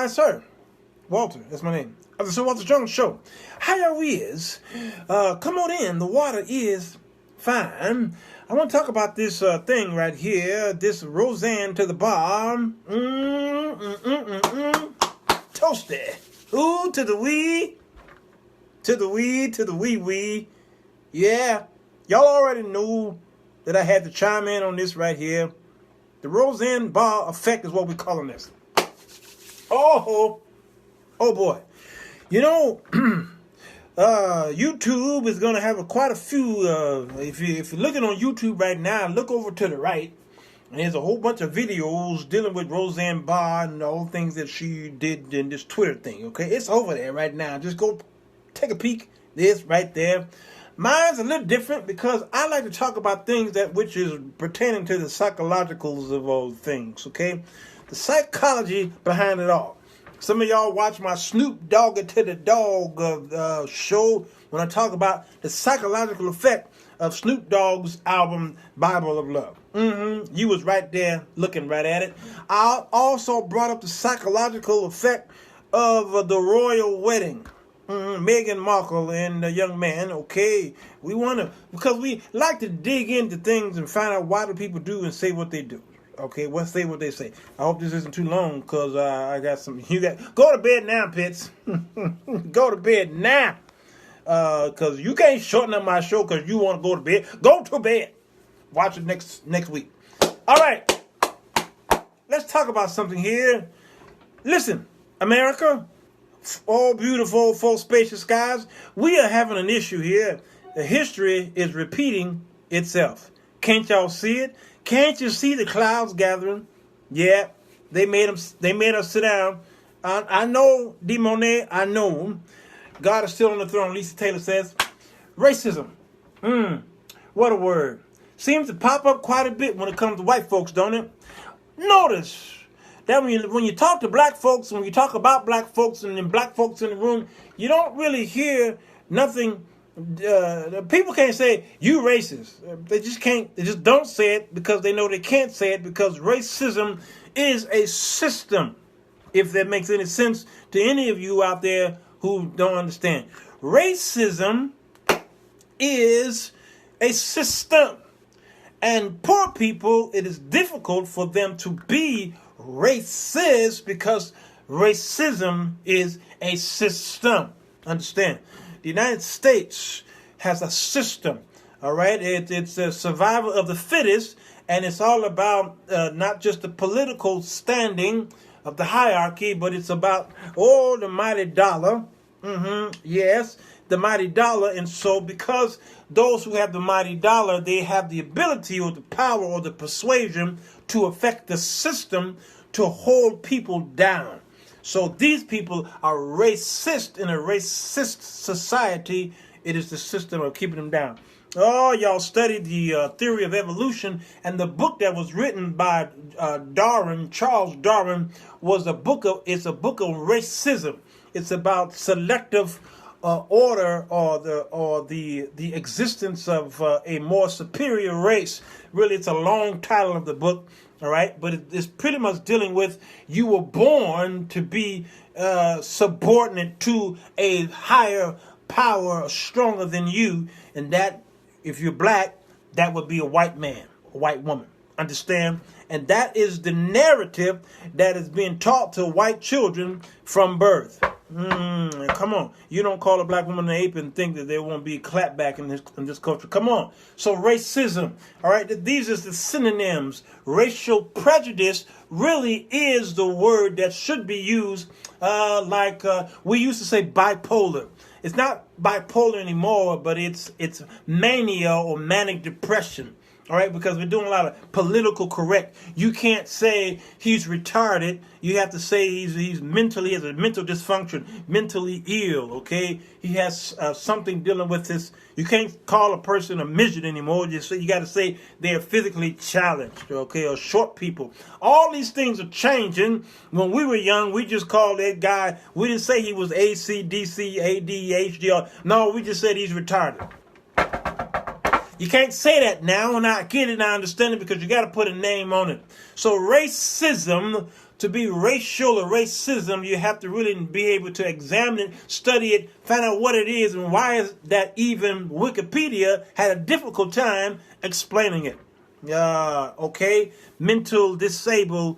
sir. Walter, that's my name. Of the Sir Walter Jones Show. How y'all is? Come on in. The water is fine. I want to talk about this thing right here. This Roseanne to the bar. Toasty. Ooh, to the wee. To the wee, to the wee. Yeah. Y'all already knew that I had to chime in on this right here. The Roseanne Barr effect is what we're calling this. Oh boy. You know, YouTube is going to have quite a few, if you're looking on YouTube right now, look over to the right, and there's a whole bunch of videos dealing with Roseanne Barr and all the things that she did in this Twitter thing, okay? It's over there right now. Just go take a peek. This right there. Mine's a little different because I like to talk about things which is pertaining to the psychologicals of all things, okay? The psychology behind it all. Some of y'all watch my Snoop Dogg to the Dog show when I talk about the psychological effect of Snoop Dogg's album, Bible of Love. You was right there looking right at it. I also brought up the psychological effect of the royal wedding. Meghan Markle and the young man, okay? Because we like to dig into things and find out why do people do and say what they do. Okay, say what they say. I hope this isn't too long because I got some. Go to bed now, Pitts. Go to bed now. Because you can't shorten up my show because you want to go to bed. Go to bed. Watch it next week. All right. Let's talk about something here. Listen, America, all beautiful, full spacious skies. We are having an issue here. The history is repeating itself. Can't y'all see it? Can't you see the clouds gathering? Yeah, they made us sit down. I know, D. Monet, I know him. God is still on the throne, Lisa Taylor says. Racism. What a word. Seems to pop up quite a bit when it comes to white folks, don't it? Notice that when you talk to black folks, when you talk about black folks and then black folks in the room, you don't really hear nothing. People can't say you racist. They just can't. They just don't say it because they know they can't say it because racism is a system. If that makes any sense to any of you out there who don't understand, racism is a system, and poor people, it is difficult for them to be racist because racism is a system. Understand? The United States has a system, all right? It's a survival of the fittest, and it's all about not just the political standing of the hierarchy, but it's about, the mighty dollar. Yes, the mighty dollar. And so because those who have the mighty dollar, they have the ability or the power or the persuasion to affect the system to hold people down. So these people are racist. In a racist society, it is the system of keeping them down. Oh, y'all studied the theory of evolution, and the book that was written by Charles Darwin, it's a book of racism. It's about selective order or the existence of a more superior race. Really, it's a long title of the book. All right, but it's pretty much dealing with you were born to be subordinate to a higher power stronger than you, and that if you're black, that would be a white man, a white woman. Understand? And that is the narrative that is being taught to white children from birth. Come on. You don't call a black woman an ape and think that there won't be clapback in this culture. Come on. So racism, all right, these are the synonyms. Racial prejudice really is the word that should be used like we used to say bipolar. It's not bipolar anymore, but it's mania or manic depression. All right, because we're doing a lot of political correct. You can't say he's retarded. You have to say he's mentally has a mental dysfunction, mentally ill. Okay, he has something dealing with this. You can't call a person a midget anymore. You got to say they're physically challenged. Okay, or short people. All these things are changing. When we were young, we just called that guy. We didn't say he was ACDC, ADHD. No, we just said he's retarded. You can't say that now, and I get it, and I understand it, because you got to put a name on it. So racism To be racial or racism, you have to really be able to examine it, study it, find out what it is, and why is that even Wikipedia had a difficult time explaining it. Okay, mentally disabled,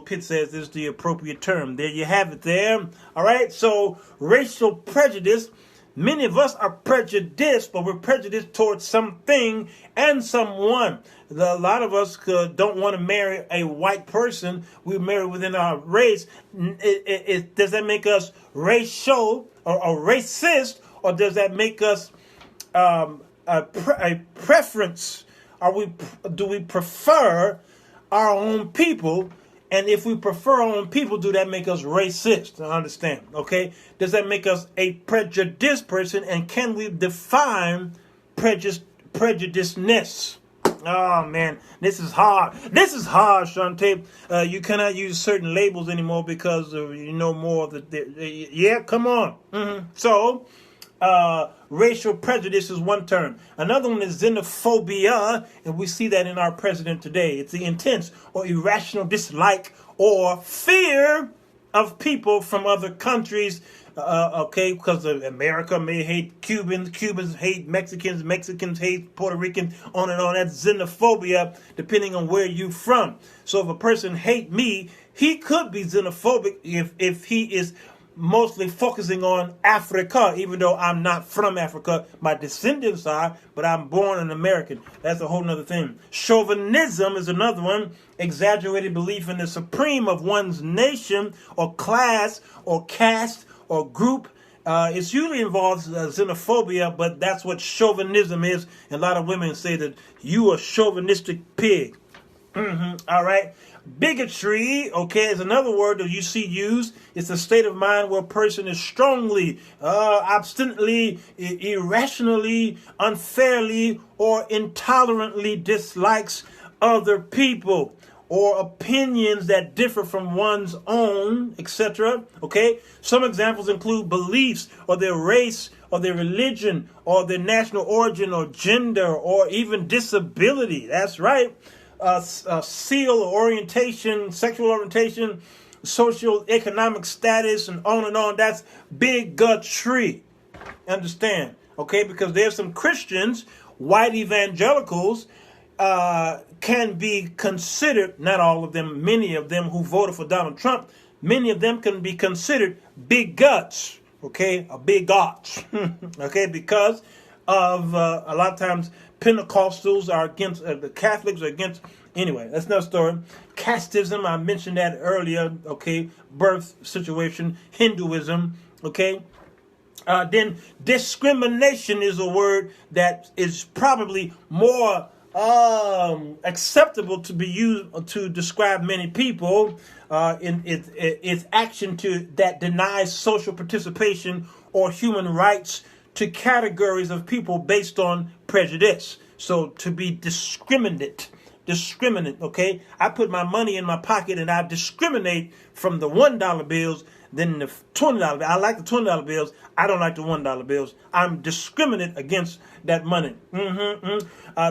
Pitt says is the appropriate term. There you have it there. All right, so racial prejudice. Many of us are prejudiced, but we're prejudiced towards something and someone. A lot of us don't want to marry a white person. We marry within our race. Does that make us racial or racist, or does that make us a preference? Do we prefer our own people? And if we prefer our own people, do that make us racist? I understand, okay? Does that make us a prejudiced person? And can we define prejudiceness? Oh, man, this is hard. This is hard, Shantae. You cannot use certain labels anymore because you know more of the yeah, come on. So, racial prejudice is one term. Another one is xenophobia, and we see that in our president today. It's the intense or irrational dislike or fear of people from other countries. Okay, because America may hate Cubans, Cubans hate Mexicans, Mexicans hate Puerto Ricans, on and on. That's xenophobia, depending on where you're from. So if a person hate me, he could be xenophobic if he is mostly focusing on Africa, even though I'm not from Africa. My descendants are, but I'm born an American. That's a whole nother thing. Chauvinism is another one. Exaggerated belief in the supreme of one's nation or class or caste or group. It usually involves xenophobia, but that's what chauvinism is. And a lot of women say that you a chauvinistic pig. All right. Bigotry, okay, is another word that you see used. It's a state of mind where a person is strongly, obstinately, irrationally, unfairly, or intolerantly dislikes other people or opinions that differ from one's own, etc. Okay, some examples include beliefs or their race or their religion or their national origin or gender or even disability. That's right. Seal or orientation, sexual orientation, social economic status, and on. That's bigotry. Understand? Okay, because there's some Christians, white evangelicals, can be considered, not all of them, many of them who voted for Donald Trump, many of them can be considered bigots. Okay, a bigot. Okay, because of a lot of times Pentecostals are against, the Catholics are against. Anyway, that's another story. Casteism, I mentioned that earlier. Okay, birth situation, Hinduism. Okay, then discrimination is a word that is probably more acceptable to be used to describe many people in its action that denies social participation or human rights to categories of people based on prejudice. So to be discriminate, okay? I put my money in my pocket and I discriminate from the $1 bills than the $20. I like the $20 bills. I don't like the $1 bills. I'm discriminate against that money.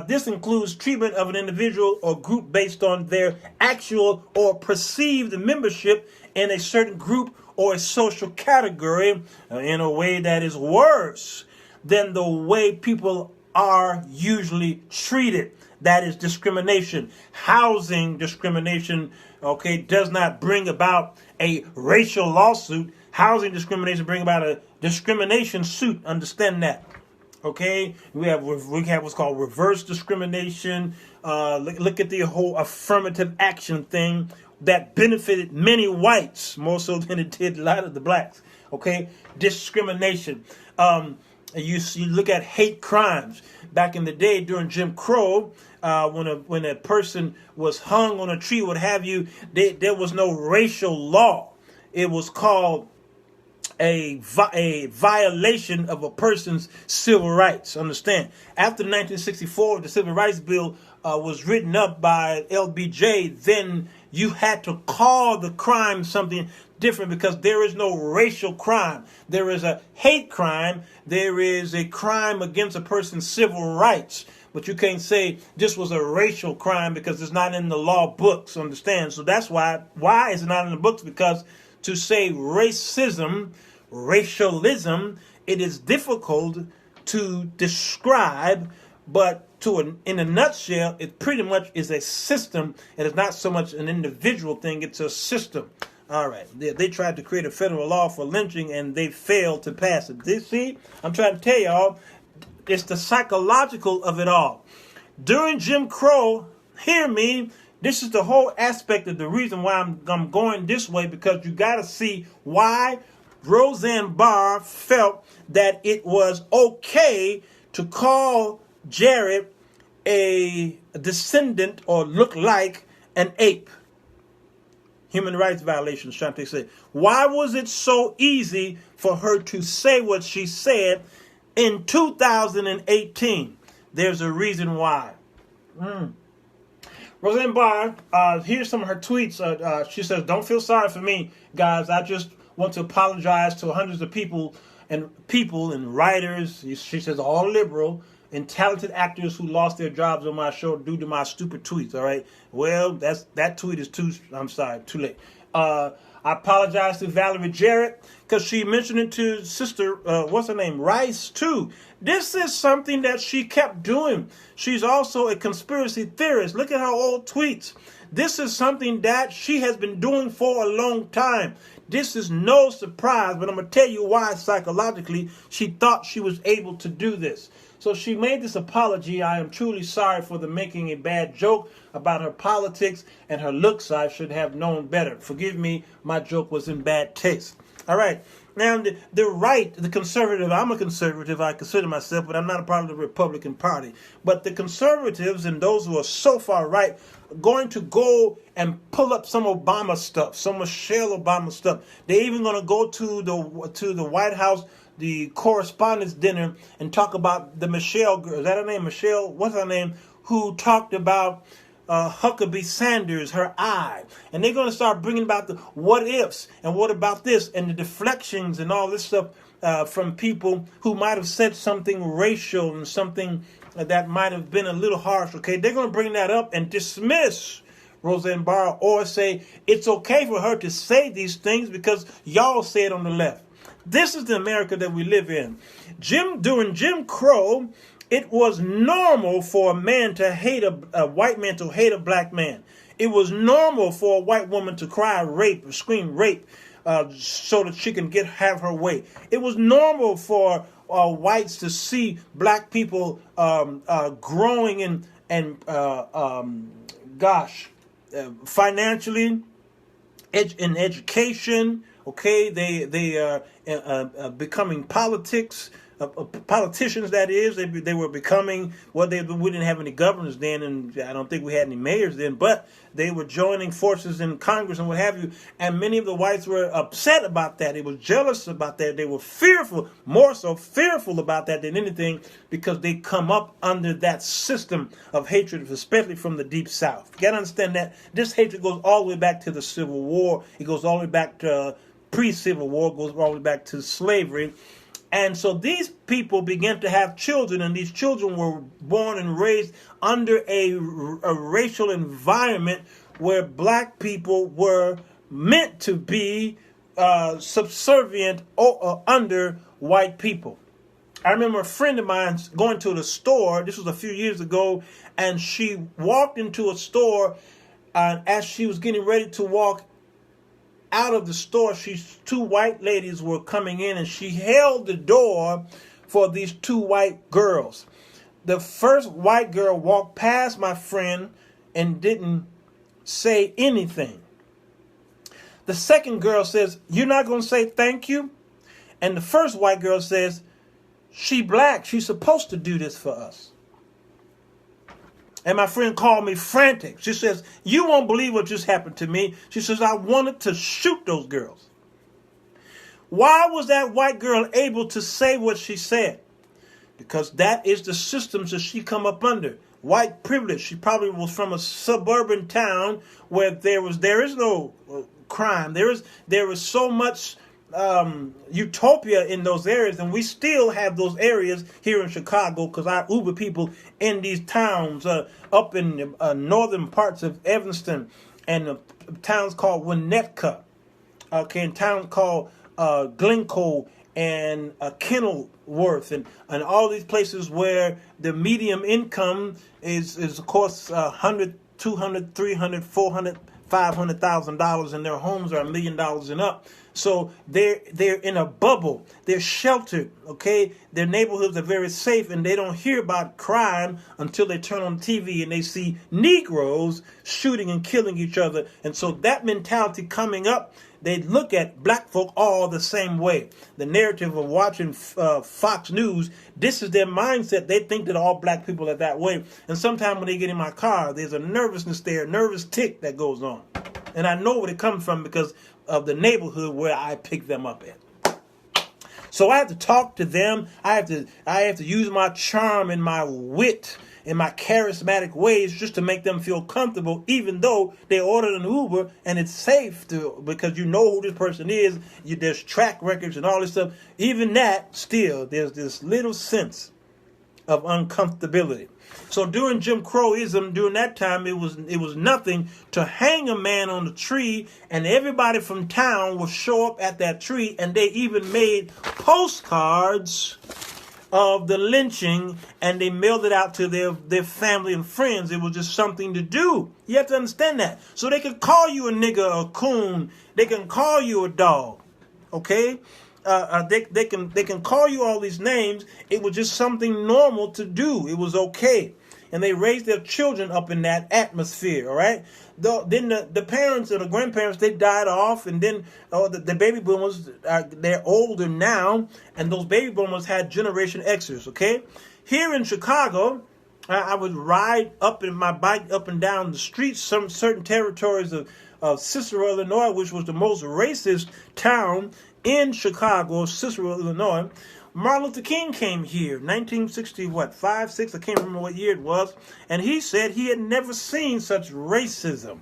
This includes treatment of an individual or group based on their actual or perceived membership in a certain group or a social category in a way that is worse than the way people are usually treated. That is discrimination. Housing discrimination, okay, does not bring about a racial lawsuit. Housing discrimination bring about a discrimination suit. Understand that. Okay, we have what's called reverse discrimination. Look at the whole affirmative action thing that benefited many whites more so than it did a lot of the blacks. Okay, discrimination. You look at hate crimes. Back in the day during Jim Crow, when a person was hung on a tree, what have you, there was no racial law. It was called a violation of a person's civil rights. Understand? After 1964, the Civil Rights Bill was written up by LBJ, then you had to call the crime something different because there is no racial crime. There is a hate crime. There is a crime against a person's civil rights. but you can't say this was a racial crime because it's not in the law books, understand? So that's why is it not in the books? Because to say racism, racialism, it is difficult to describe, but in a nutshell, it pretty much is a system. It is not so much an individual thing, it's a system. All right, they tried to create a federal law for lynching and they failed to pass it. See, I'm trying to tell y'all, it's the psychological of it all. During Jim Crow, hear me, this is the whole aspect of the reason why I'm going this way, because you got to see why Roseanne Barr felt that it was okay to call Jarrett a descendant or look like an ape. Human rights violations, Shante said. Why was it so easy for her to say what she said in 2018? There's a reason why. Roseanne Barr, here's some of her tweets. She says, "Don't feel sorry for me, guys. I just want to apologize to hundreds of people and writers." She says, "All liberal and talented actors who lost their jobs on my show due to my stupid tweets." All right. Well, that tweet is too late. I apologize to Valerie Jarrett because she mentioned it to sister, what's her name, Rice, too. This is something that she kept doing. She's also a conspiracy theorist. Look at her old tweets. This is something that she has been doing for a long time. This is no surprise, but I'm going to tell you why psychologically she thought she was able to do this. So she made this apology. "I am truly sorry for making a bad joke about her politics and her looks. I should have known better. Forgive me, my joke was in bad taste." All right. Now, the right, the conservative, I'm a conservative, I consider myself, but I'm not a part of the Republican Party. But the conservatives and those who are so far right are going to go and pull up some Obama stuff, some Michelle Obama stuff. They're even going to go to the White House, the correspondence dinner, and talk about the Michelle girl. Is that her name? Michelle, what's her name? Who talked about Huckabee Sanders, her eye. And they're going to start bringing about the what ifs and what about this and the deflections and all this stuff from people who might have said something racial and something that might have been a little harsh. Okay, they're going to bring that up and dismiss Roseanne Barr or say it's okay for her to say these things because y'all say it on the left. This is the America that we live in. During Jim Crow, it was normal for a man to hate a white man to hate a black man. It was normal for a white woman to cry rape or scream rape so that she can have her way. It was normal for whites to see black people growing financially, in education. Okay, they are becoming politicians. That is, they were becoming. Well, we didn't have any governors then, and I don't think we had any mayors then. But they were joining forces in Congress and what have you. And many of the whites were upset about that. They were jealous about that. They were fearful, more so fearful about that than anything, because they come up under that system of hatred, especially from the Deep South. You got to understand that this hatred goes all the way back to the Civil War. It goes all the way back to pre-Civil War, goes all the way back to slavery. And so these people began to have children, and these children were born and raised under a racial environment where black people were meant to be subservient or under white people. I remember a friend of mine going to the store, this was a few years ago, and she walked into a store, and as she was getting ready to walk out of the store, two white ladies were coming in, and she held the door for these two white girls. The first white girl walked past my friend and didn't say anything. The second girl says, "You're not going to say thank you?" And the first white girl says, "She black. She's supposed to do this for us." And my friend called me frantic. She says, "You won't believe what just happened to me." She says, "I wanted to shoot those girls." Why was that white girl able to say what she said? Because that is the systems that she come up under. White privilege. She probably was from a suburban town where there is no crime. There is so much utopia in those areas, and we still have those areas here in Chicago because I Uber people in these towns up in northern parts of Evanston and towns called Winnetka, okay, and towns called Glencoe and Kenilworth and all these places where the medium income is of course $100, $200, $300, $400, $500,000, and their homes are $1 million and up. So they're in a bubble. They're sheltered. Okay, their neighborhoods are very safe, and they don't hear about crime until they turn on TV and they see Negroes shooting and killing each other. And so that mentality coming up, they look at black folk all the same way. The narrative of watching Fox News, this is their mindset. They think that all black people are that way. And sometimes when they get in my car, there's a nervousness there, a nervous tick that goes on. And I know where it comes from because of the neighborhood where I pick them up at. So I have to talk to them. I have to use my charm and my wit in my charismatic ways just to make them feel comfortable, even though they ordered an Uber and it's safe because you know who this person is. There's track records and all this stuff. Even that, still, there's this little sense of uncomfortability. So during Jim Crowism, during that time, it was nothing to hang a man on the tree, and everybody from town would show up at that tree, and they even made postcards of the lynching, and they mailed it out to their family and friends. It was just something to do. You have to understand that. So they can call you a nigger, a coon. They can call you a dog. Okay? They can call you all these names. It was just something normal to do. It was okay. And they raised their children up in that atmosphere, all right? Then the parents or the grandparents, they died off, and then the baby boomers, they're older now, and those baby boomers had Generation Xers, okay? Here in Chicago, I would ride up in my bike up and down the streets, some certain territories of Cicero, Illinois, which was the most racist town in Chicago, Cicero, Illinois. Martin Luther King came here, 1965, 6, I can't remember what year it was, and he said he had never seen such racism.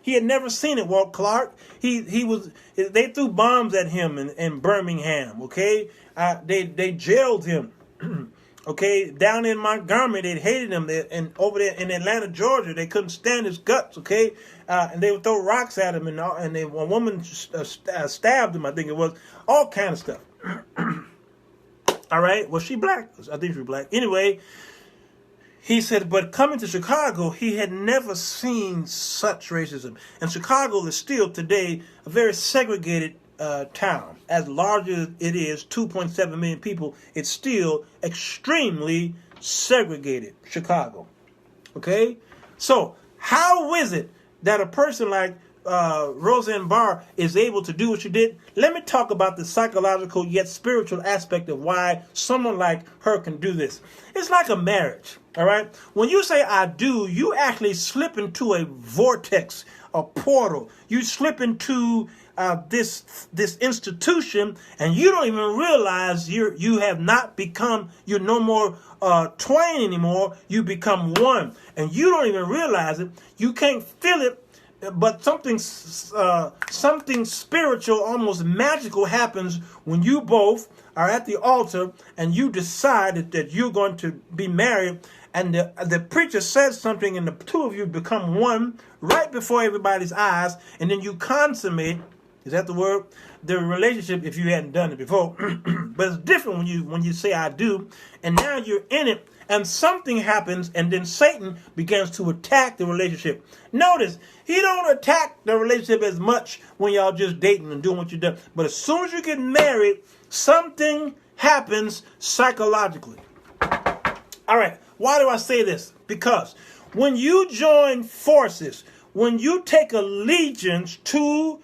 He had never seen it, Walt Clark. They threw bombs at him in Birmingham, okay? They jailed him, okay? Down in Montgomery, they hated him. And over there in Atlanta, Georgia, they couldn't stand his guts, okay? And they would throw rocks at him, and a woman stabbed him, I think it was, all kind of stuff. All right. Was she black? I think she was black. Anyway, he said, but coming to Chicago, he had never seen such racism. And Chicago is still today a very segregated town. As large as it is, 2.7 million people, it's still extremely segregated, Chicago. Okay? So how is it that a person like Roseanne Barr is able to do what she did? Let me talk about the psychological yet spiritual aspect of why someone like her can do this. It's like a marriage, all right? When you say I do, you actually slip into a vortex, a portal. You slip into this institution, and you don't even realize you have not become, you're no more twain anymore. You become one, and you don't even realize it. You can't feel it. But something spiritual, almost magical happens when you both are at the altar and you decide that you're going to be married, and the preacher says something and the two of you become one right before everybody's eyes, and then you consummate, is that the word? The relationship, if you hadn't done it before. But it's different when you say I do, and now you're in it, and something happens, and then Satan begins to attack the relationship. Notice, he don't attack the relationship as much when y'all just dating and doing what you're doing. But as soon as you get married, something happens psychologically. All right, why do I say this? Because when you join forces, when you take allegiance to,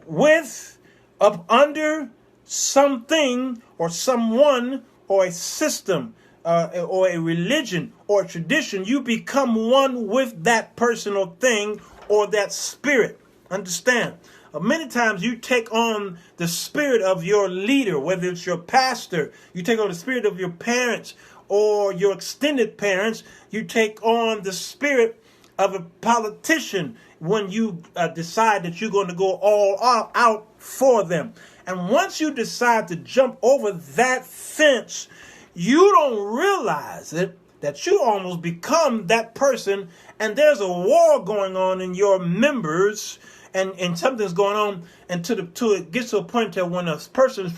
with, up under something or someone or a system, or a religion or a tradition, you become one with that person or thing or that spirit. Understand? Many times you take on the spirit of your leader, whether it's your pastor, you take on the spirit of your parents or your extended parents, you take on the spirit of a politician when you decide that you're going to go all out for them. And once you decide to jump over that fence, you don't realize it, that you almost become that person, and there's a war going on in your members, and something's going on, and till it gets to a point that when a person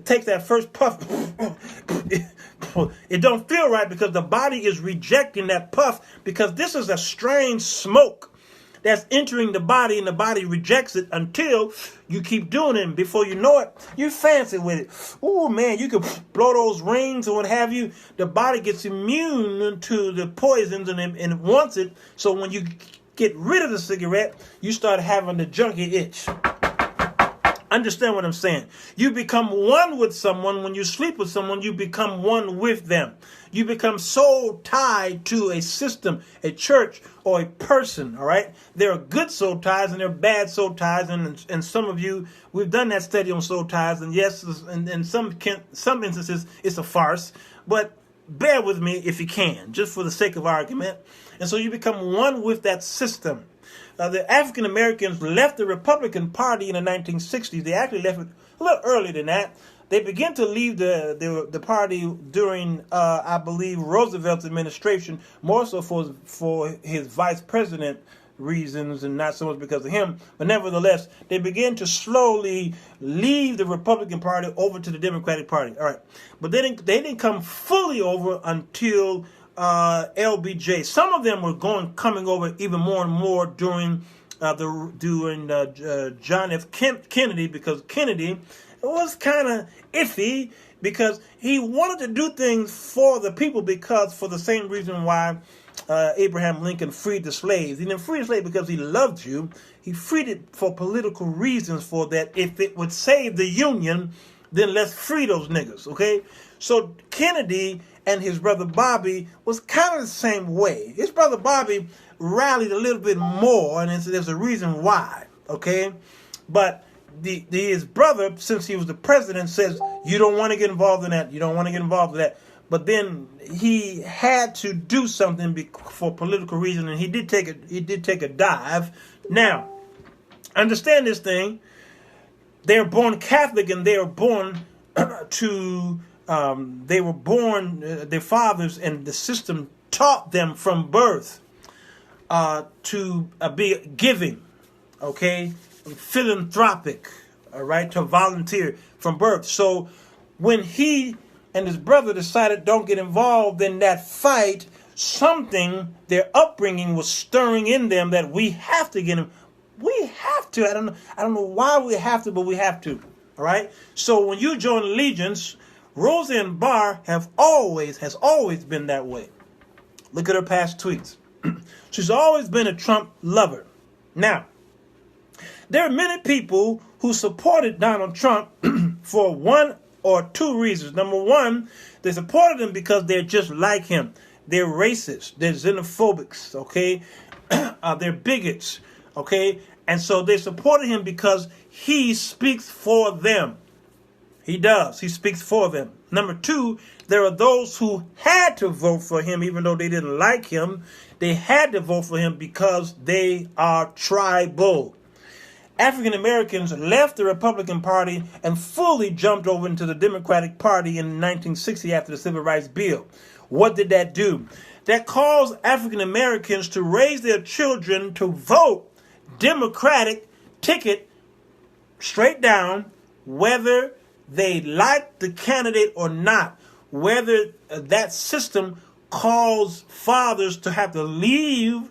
takes that first puff, it don't feel right because the body is rejecting that puff, because this is a strange smoke that's entering the body, and the body rejects it until you keep doing it. And before you know it, you're fancy with it. Oh man, you can blow those rings or what have you. The body gets immune to the poisons and it wants it. So when you get rid of the cigarette, you start having the junkie itch. Understand what I'm saying? You become one with someone. When you sleep with someone, you become one with them. You become so tied to a system, a church, or a person, all right? There are good soul ties and there are bad soul ties, and some of you, we've done that study on soul ties, and yes, in some instances, it's a farce, but bear with me if you can, just for the sake of argument. And so you become one with that system. The African Americans left the Republican Party in the 1960s. They actually left it a little earlier than that. They began to leave the party during, I believe, Roosevelt's administration, more so for his vice president reasons and not so much because of him. But nevertheless, they began to slowly leave the Republican Party over to the Democratic Party. All right. But they didn't come fully over until LBJ. Some of them were coming over even more and more during John F. Kennedy, because Kennedy was kind of iffy because he wanted to do things for the people, because for the same reason why Abraham Lincoln freed the slaves. He didn't free the slaves because he loved you. He freed it for political reasons, for that if it would save the Union, then let's free those niggas, okay? So Kennedy and his brother Bobby was kind of the same way. His brother Bobby rallied a little bit more, and there's a reason why, okay? But his brother, since he was the president, says, you don't want to get involved in that. You don't want to get involved in that. But then he had to do something for political reason, and he did take a dive. Now, understand this thing. They're born Catholic, and they are born their fathers and the system taught them from birth to be giving, okay, philanthropic, all right, to volunteer from birth. So when he and his brother decided don't get involved in that fight, something, their upbringing was stirring in them that we have to get him. We have to. I don't know why we have to, but we have to. All right. So when you join Allegiance, Roseanne Barr has always been that way. Look at her past tweets. She's always been a Trump lover. Now, there are many people who supported Donald Trump for one or two reasons. Number one, they supported him because they're just like him. They're racist. They're xenophobics. Okay, they're bigots. Okay, and so they supported him because he speaks for them. He does. He speaks for them. Number two, there are those who had to vote for him even though they didn't like him. They had to vote for him because they are tribal. African Americans left the Republican Party and fully jumped over into the Democratic Party in 1960 after the Civil Rights Bill. What did that do? That caused African Americans to raise their children to vote Democratic ticket straight down, whether they liked the candidate or not, whether that system caused fathers to have to leave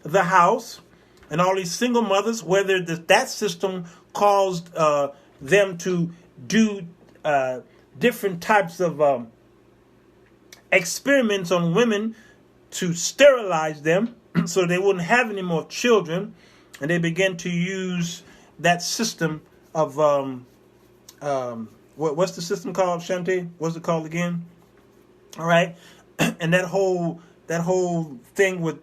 the house, and all these single mothers, whether that system caused them to do different types of experiments on women to sterilize them so they wouldn't have any more children, and they began to use that system of what's the system called, Shantae? What's it called again? All right, and that whole thing with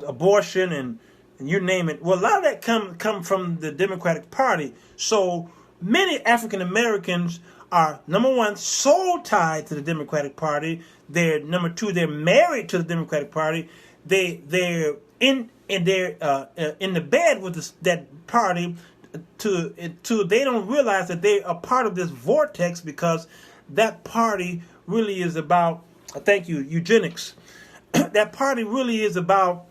abortion and you name it. Well, a lot of that come from the Democratic Party. So many African Americans are, number one, soul tied to the Democratic Party. They're number two, they're married to the Democratic Party. They're in the bed with that party they don't realize that they are part of this vortex, because that party really is about, thank you, eugenics. That party really is about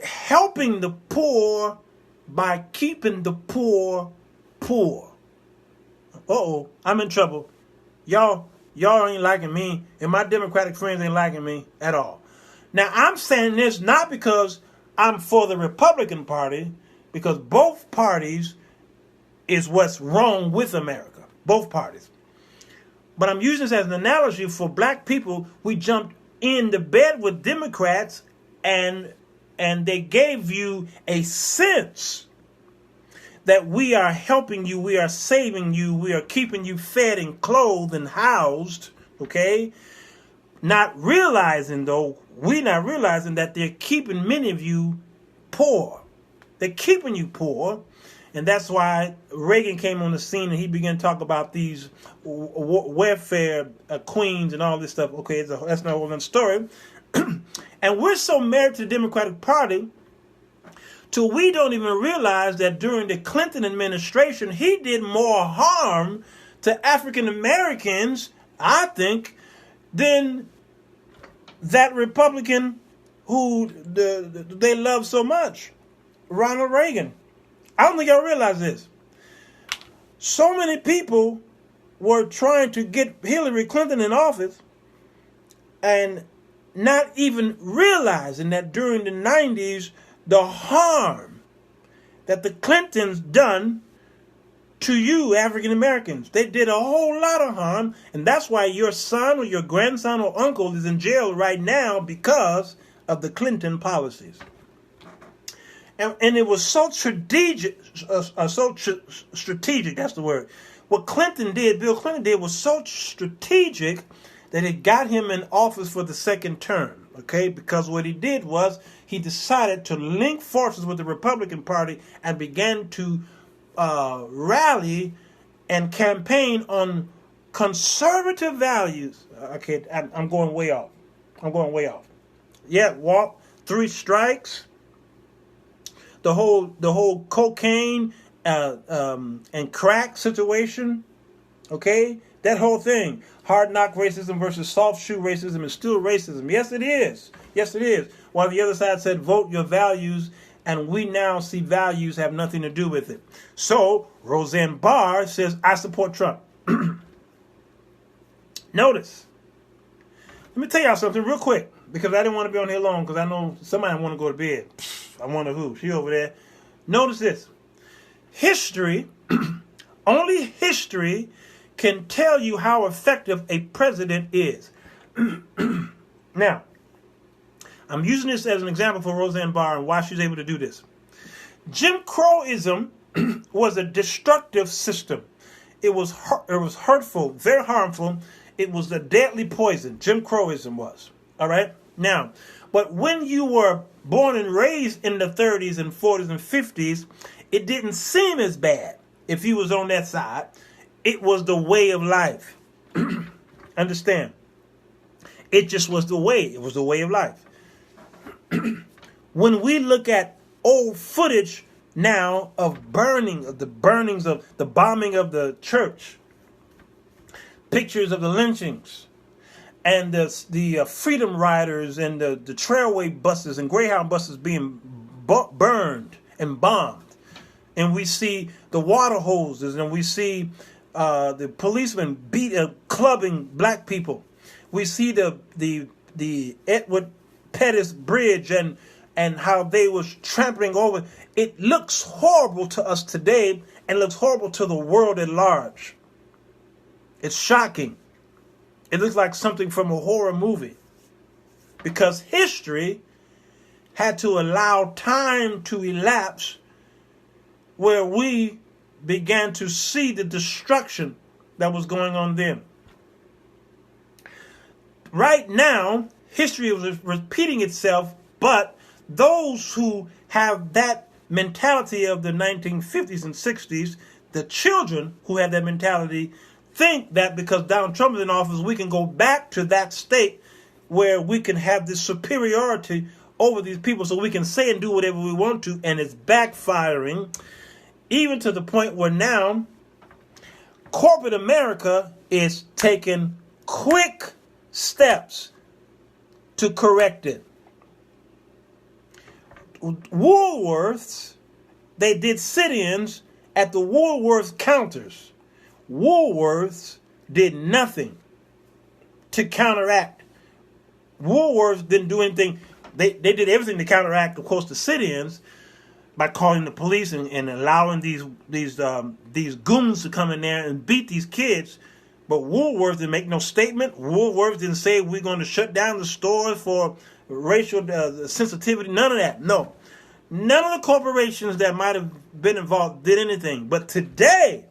helping the poor by keeping the poor poor. Uh-oh, I'm in trouble. Y'all ain't liking me, and my Democratic friends ain't liking me at all. Now, I'm saying this not because I'm for the Republican Party, because both parties is what's wrong with America. Both parties. But I'm using this as an analogy for black people. We jumped into bed with Democrats, and they gave you a sense that we are helping you, we are saving you, we are keeping you fed and clothed and housed, okay? Not realizing, though, we're not realizing that they're keeping many of you poor. They're keeping you poor. And that's why Reagan came on the scene and he began to talk about these welfare queens and all this stuff. Okay, that's not a whole other story. And we're so married to the Democratic Party till we don't even realize that during the Clinton administration, he did more harm to African Americans, I think, than that Republican who they love so much, Ronald Reagan. I don't think y'all realize this. So many people were trying to get Hillary Clinton in office and not even realizing that during the 90s, the harm that the Clintons done to you, African Americans. They did a whole lot of harm, and that's why your son or your grandson or uncle is in jail right now because of the Clinton policies. And it was so strategic, strategic, that's the word. What Bill Clinton did was so strategic that it got him in office for the second term, okay? Because what he did was he decided to link forces with the Republican Party and began to rally and campaign on conservative values. Okay, I'm going way off. Yeah, Walt, 3 strikes. The whole cocaine and crack situation, okay? That whole thing, hard knock racism versus soft shoe racism is still racism. Yes, it is. Yes, it is. While the other side said vote your values, and we now see values have nothing to do with it. So Roseanne Barr says, I support Trump. Notice. Let me tell y'all something real quick, because I didn't want to be on here long, because I know somebody want to go to bed. I wonder who. She over there. Notice this. History, only history can tell you how effective a president is. Now, I'm using this as an example for Roseanne Barr and why she's able to do this. Jim Crowism was a destructive system. It was hurtful, very harmful. It was a deadly poison. Jim Crowism was. All right? Now, but when you were born and raised in the 30s and 40s and 50s, it didn't seem as bad if you was on that side. It was the way of life. Understand? It just was the way. It was the way of life. When we look at old footage now of the bombing of the church, pictures of the lynchings, and the freedom riders and the trailway buses and Greyhound buses being burned and bombed, and we see the water hoses, and we see the policemen clubbing black people. We see the Edward Pettus Bridge and how they was trampling over. It looks horrible to us today and looks horrible to the world at large. It's shocking. It looks like something from a horror movie, because history had to allow time to elapse where we began to see the destruction that was going on then. Right now, history is repeating itself, but those who have that mentality of the 1950s and 60s, the children who have that mentality, think that because Donald Trump is in office, we can go back to that state where we can have this superiority over these people so we can say and do whatever we want to, and it's backfiring. even to the point where now corporate America is taking quick steps to correct it. Woolworths, they did sit-ins at the Woolworths counters. Woolworths did nothing to counteract. Woolworths didn't do anything. They did everything to counteract, of course, the sit-ins by calling the police and allowing these goons to come in there and beat these kids. But Woolworths didn't make no statement. Woolworths didn't say we're going to shut down the stores for racial sensitivity. None of that. No. None of the corporations that might have been involved did anything. But today,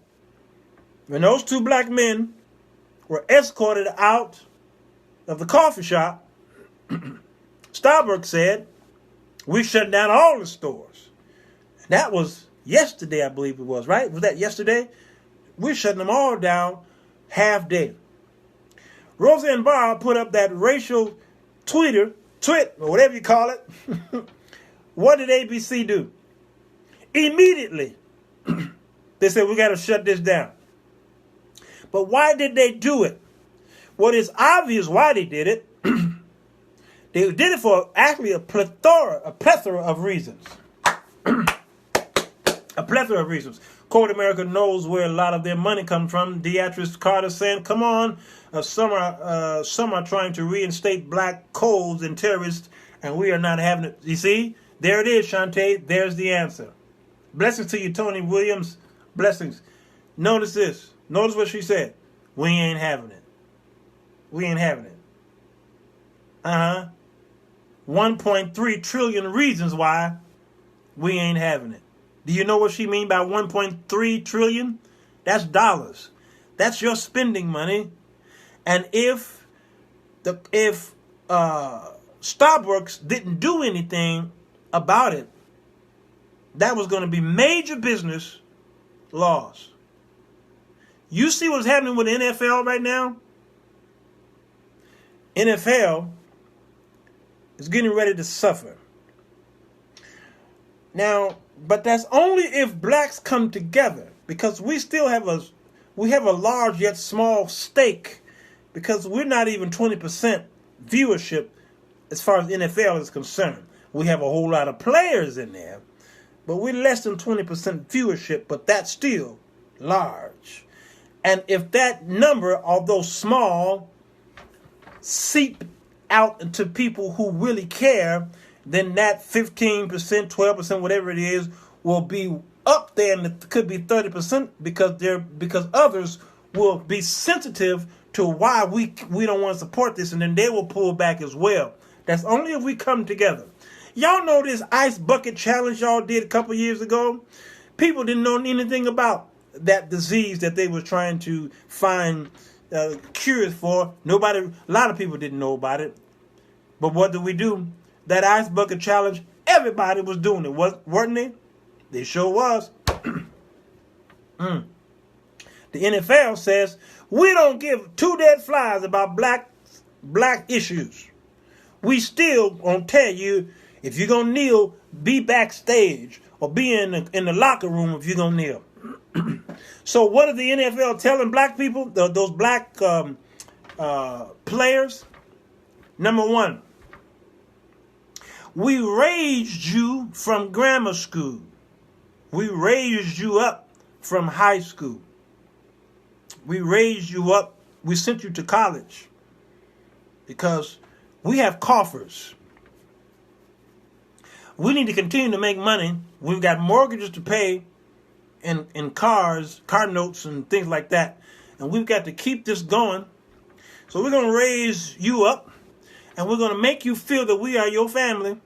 when those two black men were escorted out of the coffee shop, Starbucks said, we're shutting down all the stores. That was yesterday, I believe it was, right? Was that yesterday? We're shutting them all down half day. Roseanne Barr put up that racial twit, or whatever you call it. What did ABC do? Immediately, they said, we got to shut this down. But why did they do it? Well, it's obvious why they did it. They did it for actually a plethora of reasons. A plethora of reasons. Corporate America knows where a lot of their money comes from. Beatrice Carter saying, come on, some are trying to reinstate black codes and terrorists, and we are not having it. You see? There it is, Shantae. There's the answer. Blessings to you, Tony Williams. Blessings. Notice this. Notice what she said. We ain't having it. We ain't having it. 1.3 trillion reasons why we ain't having it. Do you know what she mean by 1.3 trillion? That's dollars. That's your spending money. And if Starbucks didn't do anything about it, that was going to be major business loss. You see what's happening with the NFL right now? NFL is getting ready to suffer. Now, but that's only if blacks come together, because we still have a large yet small stake, because we're not even 20% viewership as far as NFL is concerned. We have a whole lot of players in there, but we're less than 20% viewership, but that's still large. And if that number, although small, seep out into people who really care, then that 15%, 12%, whatever it is, will be up there, and it could be 30% because others will be sensitive to why we don't want to support this, and then they will pull back as well. That's only if we come together. Y'all know this ice bucket challenge y'all did a couple years ago? People didn't know anything about that disease that they were trying to find cures for. A lot of people didn't know about it. But what did we do? That ice bucket challenge, everybody was doing it, weren't they? They sure was. The NFL says, we don't give two dead flies about black issues. We still gonna tell you, if you're gonna kneel, be backstage or be in the locker room if you're gonna kneel. So what are the NFL telling black people, those black players? Number one, we raised you from grammar school. We raised you up from high school. We raised you up. We sent you to college because we have coffers. We need to continue to make money. We've got mortgages to pay and cars, car notes and things like that. And we've got to keep this going. So we're going to raise you up, and we're going to make you feel that we are your family.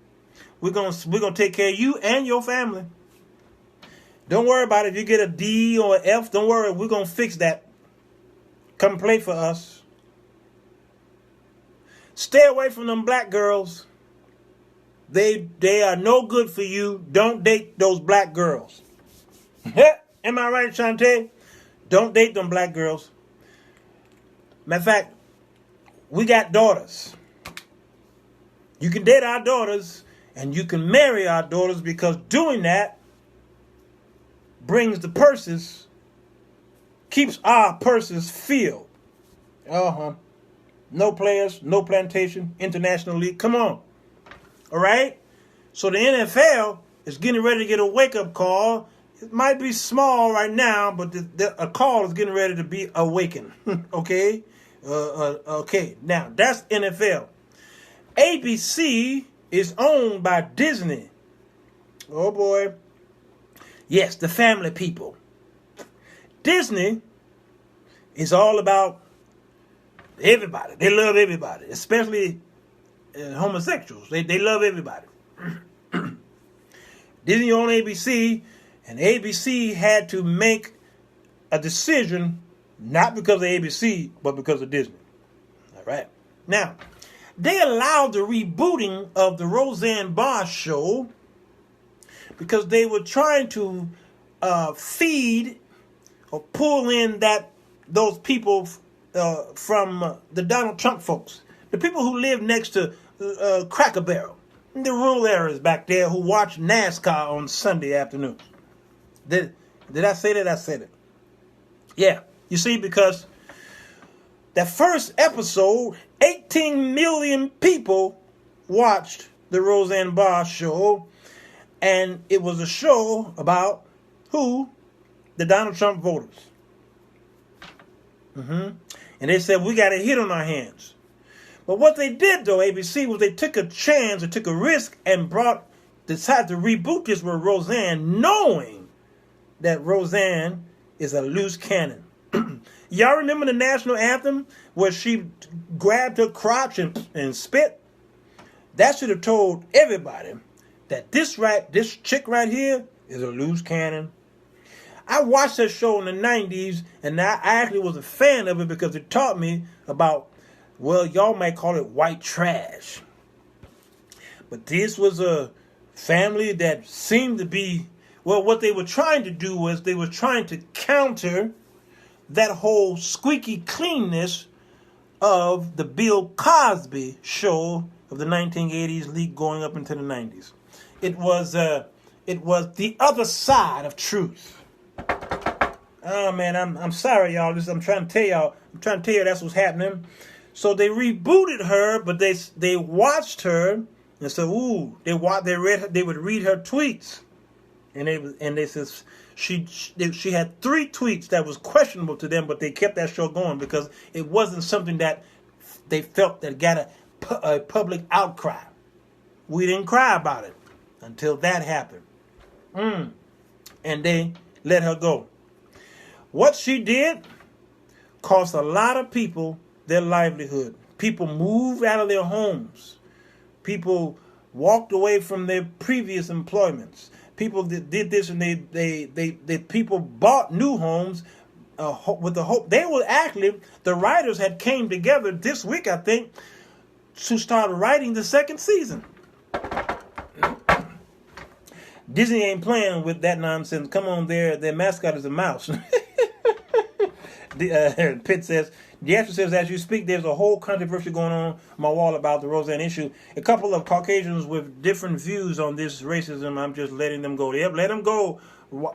We're going to take care of you and your family. Don't worry about it. If you get a D or an F, don't worry. We're going to fix that. Come play for us. Stay away from them black girls. They are no good for you. Don't date those black girls. Am I right, Shantae? Don't date them black girls. Matter of fact, we got daughters. You can date our daughters and you can marry our daughters, because doing that brings the purses, keeps our purses filled. No players, no plantation, international league. Come on. All right? So the NFL is getting ready to get a wake-up call. It might be small right now, but a call is getting ready to be awakened. Okay? Okay. Now, that's NFL. ABC is owned by Disney. Oh, boy. Yes, the family people. Disney is all about everybody. They love everybody, especially homosexuals. They love everybody. Disney owned ABC, and ABC had to make a decision, not because of ABC, but because of Disney. All right. Now, they allowed the rebooting of the Roseanne Barr show because they were trying to feed or pull in those people from the Donald Trump folks, the people who live next to Cracker Barrel, the rural areas back there who watch NASCAR on Sunday afternoons. Did I say that? I said it. Yeah, you see, because that first episode, 18 million people watched the Roseanne Barr show, and it was a show about who? The Donald Trump voters. And they said, we got a hit on our hands. But what they did, though, ABC, was they took a chance, they took a risk, and decided to reboot this with Roseanne, knowing that Roseanne is a loose cannon. Y'all remember the national anthem where she grabbed her crotch and spit? That should have told everybody that this chick right here is a loose cannon. I watched that show in the 90s, and I actually was a fan of it because it taught me about, well, y'all might call it white trash. But this was a family that seemed to be, well, what they were trying to do was they were trying to counter that whole squeaky cleanness of the Bill Cosby show of the 1980s leak going up into the 90s. It was the other side of truth. Oh man, I'm sorry, y'all. I'm trying to tell y'all that's what's happening. So they rebooted her, but they watched her and said, ooh, they would read her tweets, and they said she had 3 tweets that was questionable to them, but they kept that show going because it wasn't something that they felt that got a public outcry. We didn't cry about it until that happened. And they let her go. What she did cost a lot of people their livelihood. People moved out of their homes. People walked away from their previous employments. People did this, and they people bought new homes with the hope. They were actually, the writers had came together this week, I think, to start writing the second season. Disney ain't playing with that nonsense. Come on, their mascot is a mouse. Pitt says, the answer says, as you speak, there's a whole controversy going on my wall about the Roseanne issue. A couple of Caucasians with different views on this racism, I'm just letting them go. Yep, let them go.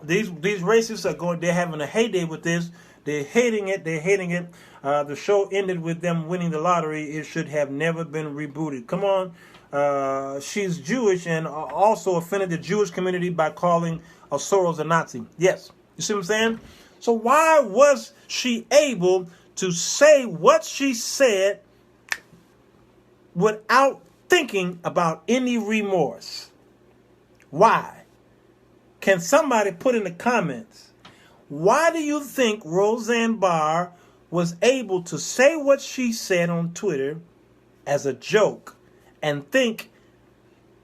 These racists are going, they're having a heyday with this. They're hating it. The show ended with them winning the lottery. It should have never been rebooted. Come on. She's Jewish and also offended the Jewish community by calling Soros a Nazi. Yes. You see what I'm saying? So why was she able to say what she said without thinking about any remorse? Why? Can somebody put in the comments, why do you think Roseanne Barr was able to say what she said on Twitter as a joke and think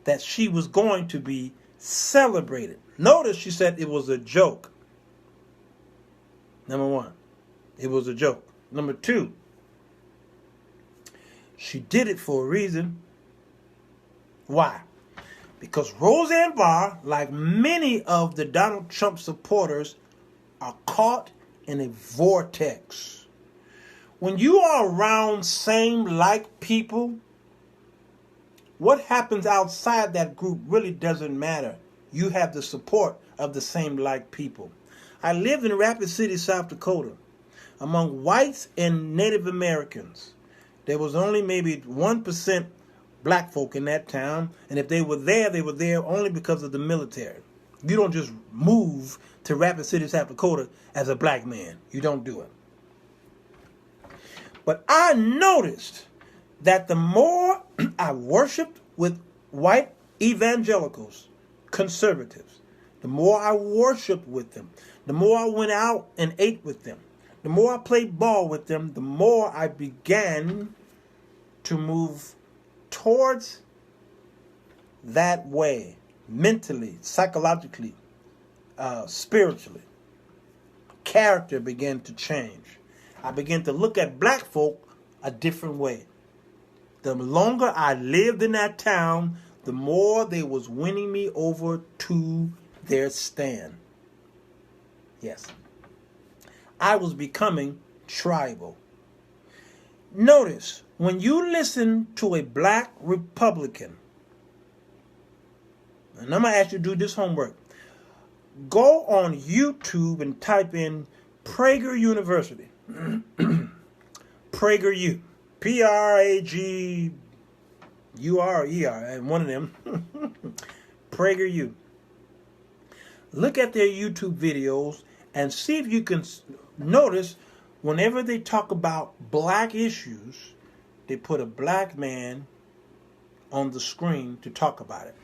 that she was going to be celebrated? Notice she said it was a joke. Number 1, it was a joke. Number 2, she did it for a reason. Why? Because Roseanne Barr, like many of the Donald Trump supporters, are caught in a vortex. When you are around same-like people, what happens outside that group really doesn't matter. You have the support of the same like people. I lived in Rapid City, South Dakota, among whites and Native Americans. There was only maybe 1% black folk in that town, and if they were there only because of the military. You don't just move to Rapid City, South Dakota as a black man. You don't do it. But I noticed that the more I worshiped with white evangelicals, conservatives, the more I worshiped with them, the more I went out and ate with them, the more I played ball with them, the more I began to move towards that way, mentally, psychologically, spiritually. Character began to change. I began to look at black folk a different way. The longer I lived in that town, the more they was winning me over to their stand. Yes. I was becoming tribal. Notice, when you listen to a black Republican, and I'm going to ask you to do this homework, go on YouTube and type in Prager University. Prager U. Praguer, and one of them. Prager U. Look at their YouTube videos and see if you can notice whenever they talk about black issues, they put a black man on the screen to talk about it.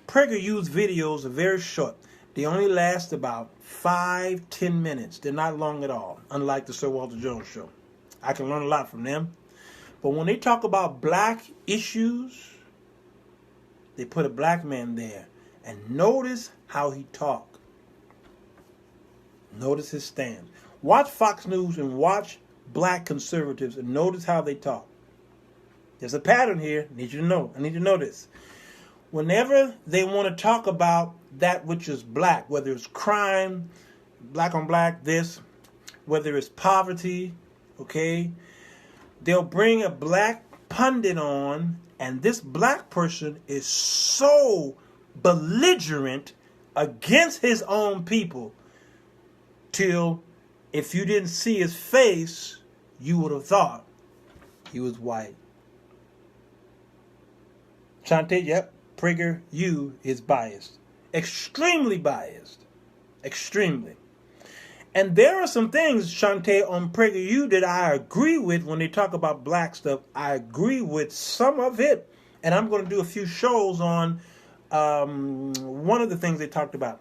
Prager U's videos are very short. They only last about 5-10 minutes. They're not long at all, unlike the Sir Walter Jones Show. I can learn a lot from them. But when they talk about black issues, they put a black man there. And notice how he talks. Notice his stance. Watch Fox News and watch black conservatives and notice how they talk. There's a pattern here. I need you to know. I need you to know this. Whenever they want to talk about that which is black, whether it's crime, black on black, this, whether it's poverty, okay, they'll bring a black pundit on, and this black person is so belligerent against his own people till if you didn't see his face, you would have thought he was white. Shante, yep, Prager U is biased. Extremely biased. Extremely. And there are some things, Shante, on Prager U that I agree with when they talk about black stuff. I agree with some of it. And I'm going to do a few shows on one of the things they talked about.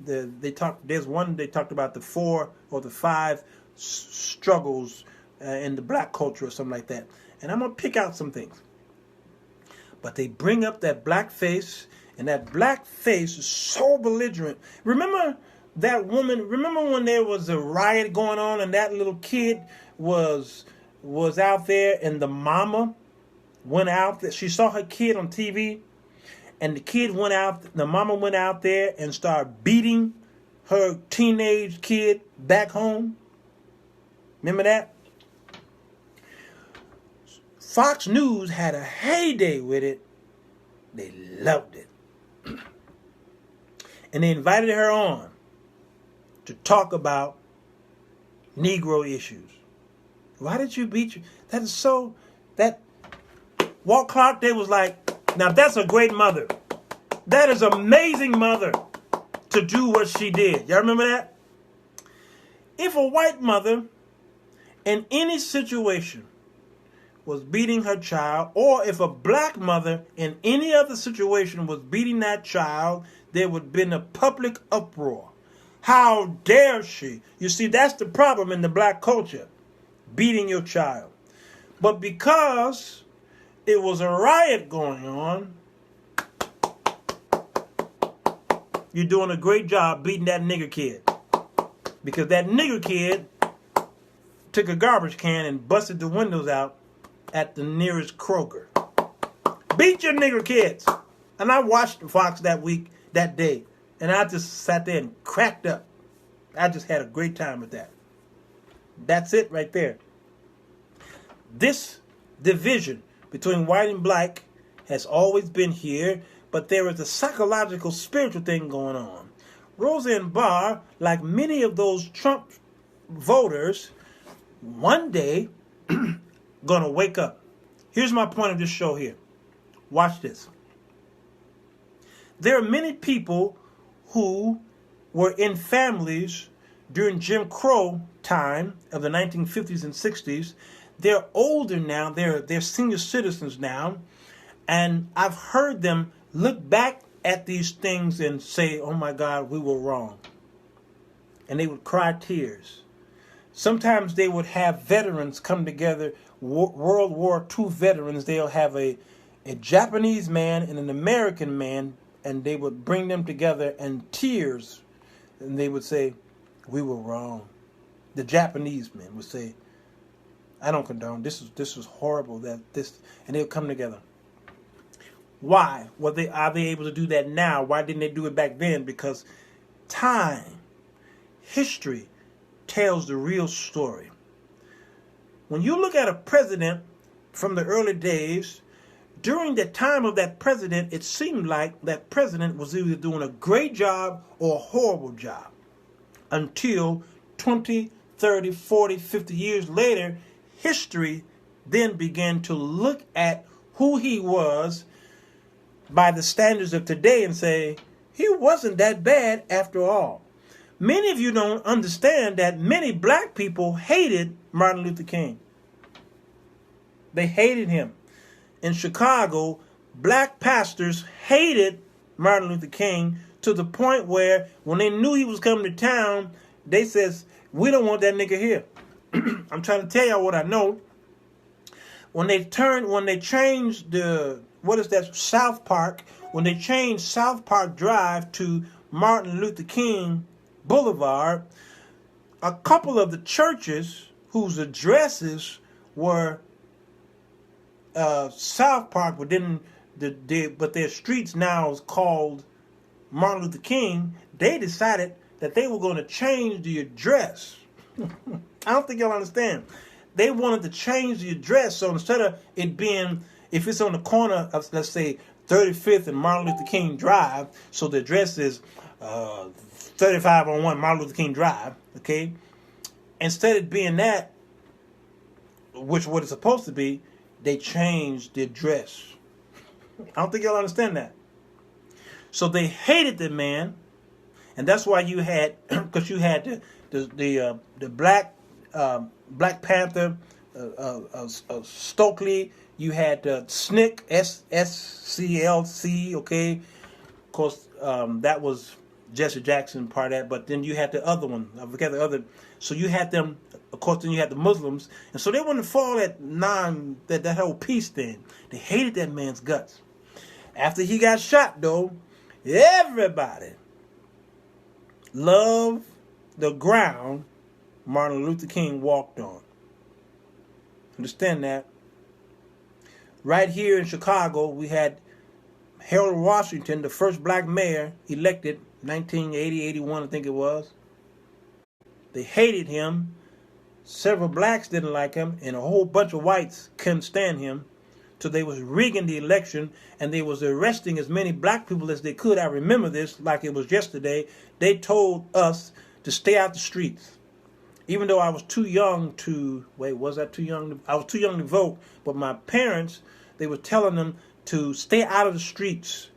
There's one they talked about the 4 or the 5 struggles in the black culture or something like that. And I'm going to pick out some things. But they bring up that black face, and that black face is so belligerent. Remember that woman, remember when there was a riot going on and that little kid was out there and the mama went out there. She saw her kid on TV and the mama went out there and started beating her teenage kid back home. Remember that? Fox News had a heyday with it. They loved it. And they invited her on to talk about Negro issues. Why did you beat you? That is so, that Walt Clark, they was like, now that's a great mother. That is an amazing mother to do what she did. Y'all remember that? If a white mother in any situation was beating her child, or if a black mother in any other situation was beating that child, there would have been a public uproar. How dare she? You see, that's the problem in the black culture, beating your child. But because it was a riot going on, you're doing a great job beating that nigger kid. Because that nigger kid took a garbage can and busted the windows out at the nearest Kroger. Beat your nigger kids. And I watched Fox that day, and I just sat there and cracked up. I just had a great time with that. That's it right there. This division between white and black has always been here, but there is a psychological, spiritual thing going on. Roseanne Barr, like many of those Trump voters, one day gonna wake up. Here's my point of this show here. Watch this. There are many people who were in families during Jim Crow time of the 1950s and 60s. They're older now. They're senior citizens now. And I've heard them look back at these things and say, oh my God, we were wrong. And they would cry tears. Sometimes they would have veterans come together, World War II veterans. They'll have a Japanese man and an American man, and they would bring them together and tears. And they would say, we were wrong. The Japanese men would say, I don't condone. This was horrible. And they would come together. Why? Are they able to do that now? Why didn't they do it back then? Because time, history, tells the real story. When you look at a president from the early days, during the time of that president, it seemed like that president was either doing a great job or a horrible job. Until 20, 30, 40, 50 years later, history then began to look at who he was by the standards of today and say, he wasn't that bad after all. Many of you don't understand that many black people hated Martin Luther King. They hated him. In Chicago, black pastors hated Martin Luther King to the point where when they knew he was coming to town, they says, we don't want that nigga here. I'm trying to tell y'all what I know. When they changed South Park, when they changed South Park Drive to Martin Luther King Boulevard, a couple of the churches whose addresses were South Park, but their streets now is called Martin Luther King, they decided that they were going to change the address. I don't think y'all understand. They wanted to change the address, so instead of it being, if it's on the corner of, let's say, 35th and Martin Luther King Drive, so the address is 3501 Martin Luther King Drive, okay? Instead of being that, which what it's supposed to be, they changed the address. I don't think y'all understand that. So they hated the man, and that's why you had, because you had the Black Panther, Stokely. You had SNCC, SCLC. Okay, of course that was Jesse Jackson part of that. But then you had the other one. I forget the other. So you had them. Of course, then you had the Muslims, and so they wanted to follow that whole peace thing. They hated that man's guts. After he got shot, though, everybody loved the ground Martin Luther King walked on. Understand that? Right here in Chicago, we had Harold Washington, the first black mayor elected, 1980, 81, I think it was. They hated him. Several blacks didn't like him, and a whole bunch of whites couldn't stand him. So they was rigging the election, and they was arresting as many black people as they could. I remember this like it was yesterday. They told us to stay out the streets. Even though I was too young to, was I too young? I was too young to vote, but my parents, they were telling them to stay out of the streets.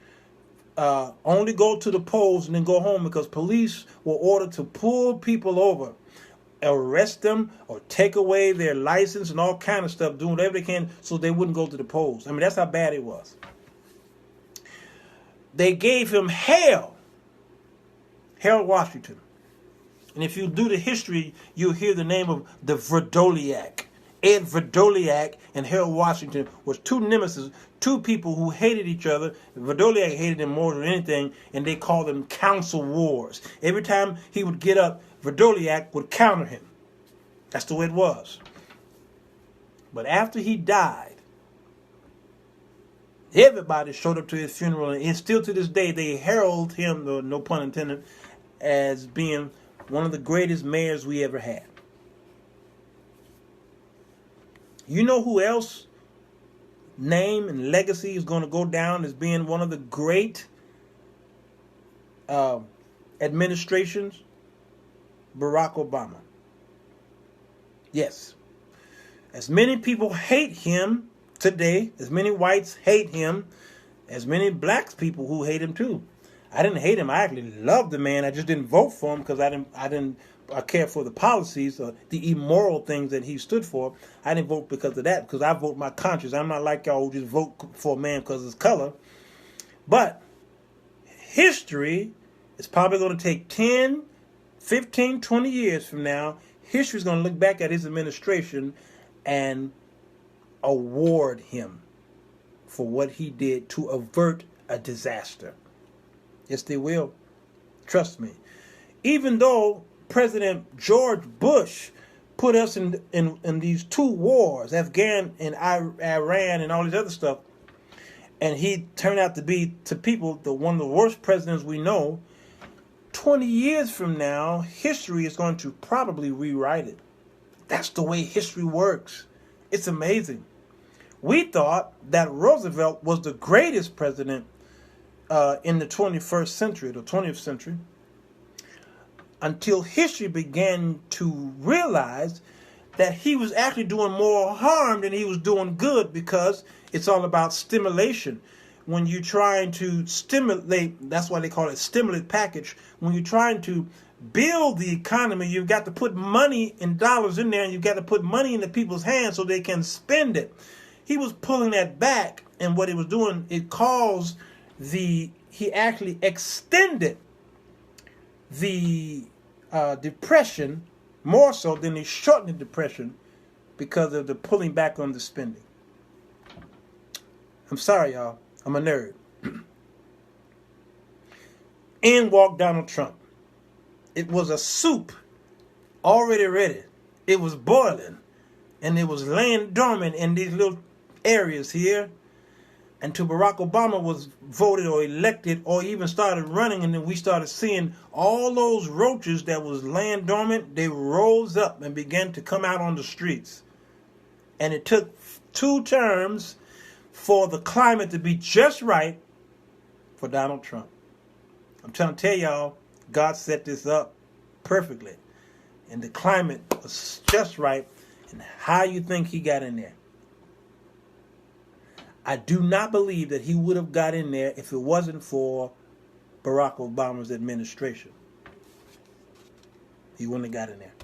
Only go to the polls and then go home, because police were ordered to pull people over, arrest them, or take away their license and all kind of stuff, doing whatever they can so they wouldn't go to the polls. I mean, that's how bad it was. They gave him hell, Harold Washington. And if you do the history, you'll hear the name of the Verdoliak. Ed Verdoliak and Harold Washington was two nemesis, two people who hated each other. Verdoliak hated him more than anything, and they called them council wars. Every time he would get up, Verdoliak would counter him. That's the way it was. But after he died, everybody showed up to his funeral, and still to this day, they herald him, no pun intended, as being one of the greatest mayors we ever had. You know who else name and legacy is going to go down as being one of the great administrations? Barack Obama. Yes. As many people hate him today, as many whites hate him, as many black people who hate him too. I didn't hate him. I actually loved the man. I just didn't vote for him because I care for the policies or the immoral things that he stood for. I didn't vote because of that, because I vote my conscience. I'm not like y'all who just vote for a man because of his color. But history is probably going to take 10, 15, 20 years from now. History is going to look back at his administration and award him for what he did to avert a disaster. Yes, they will. Trust me. Even though President George Bush put us in these two wars, Afghan and Iran and all this other stuff, and he turned out to be, to people, one of the worst presidents we know, 20 years from now, history is going to probably rewrite it. That's the way history works. It's amazing. We thought that Roosevelt was the greatest president in the 21st century, the 20th century, until history began to realize that he was actually doing more harm than he was doing good, because it's all about stimulation. When you're trying to stimulate, that's why they call it stimulant package. When you're trying to build the economy, you've got to put money and dollars in there, and you've got to put money into people's hands so they can spend it. He was pulling that back, and what he was doing, it caused he actually extended the depression more so than he shortened the depression because of the pulling back on the spending. I'm sorry, y'all. I'm a nerd. In walked Donald Trump. It was a soup already ready. It was boiling, and it was laying dormant in these little areas here until Barack Obama was voted or elected or even started running, and then we started seeing all those roaches that was laying dormant. They rose up and began to come out on the streets. And it took 2 terms for the climate to be just right for Donald Trump. I'm trying to tell y'all, God set this up perfectly. And the climate was just right. And how you think he got in there? I do not believe that he would have got in there if it wasn't for Barack Obama's administration. He wouldn't have got in there.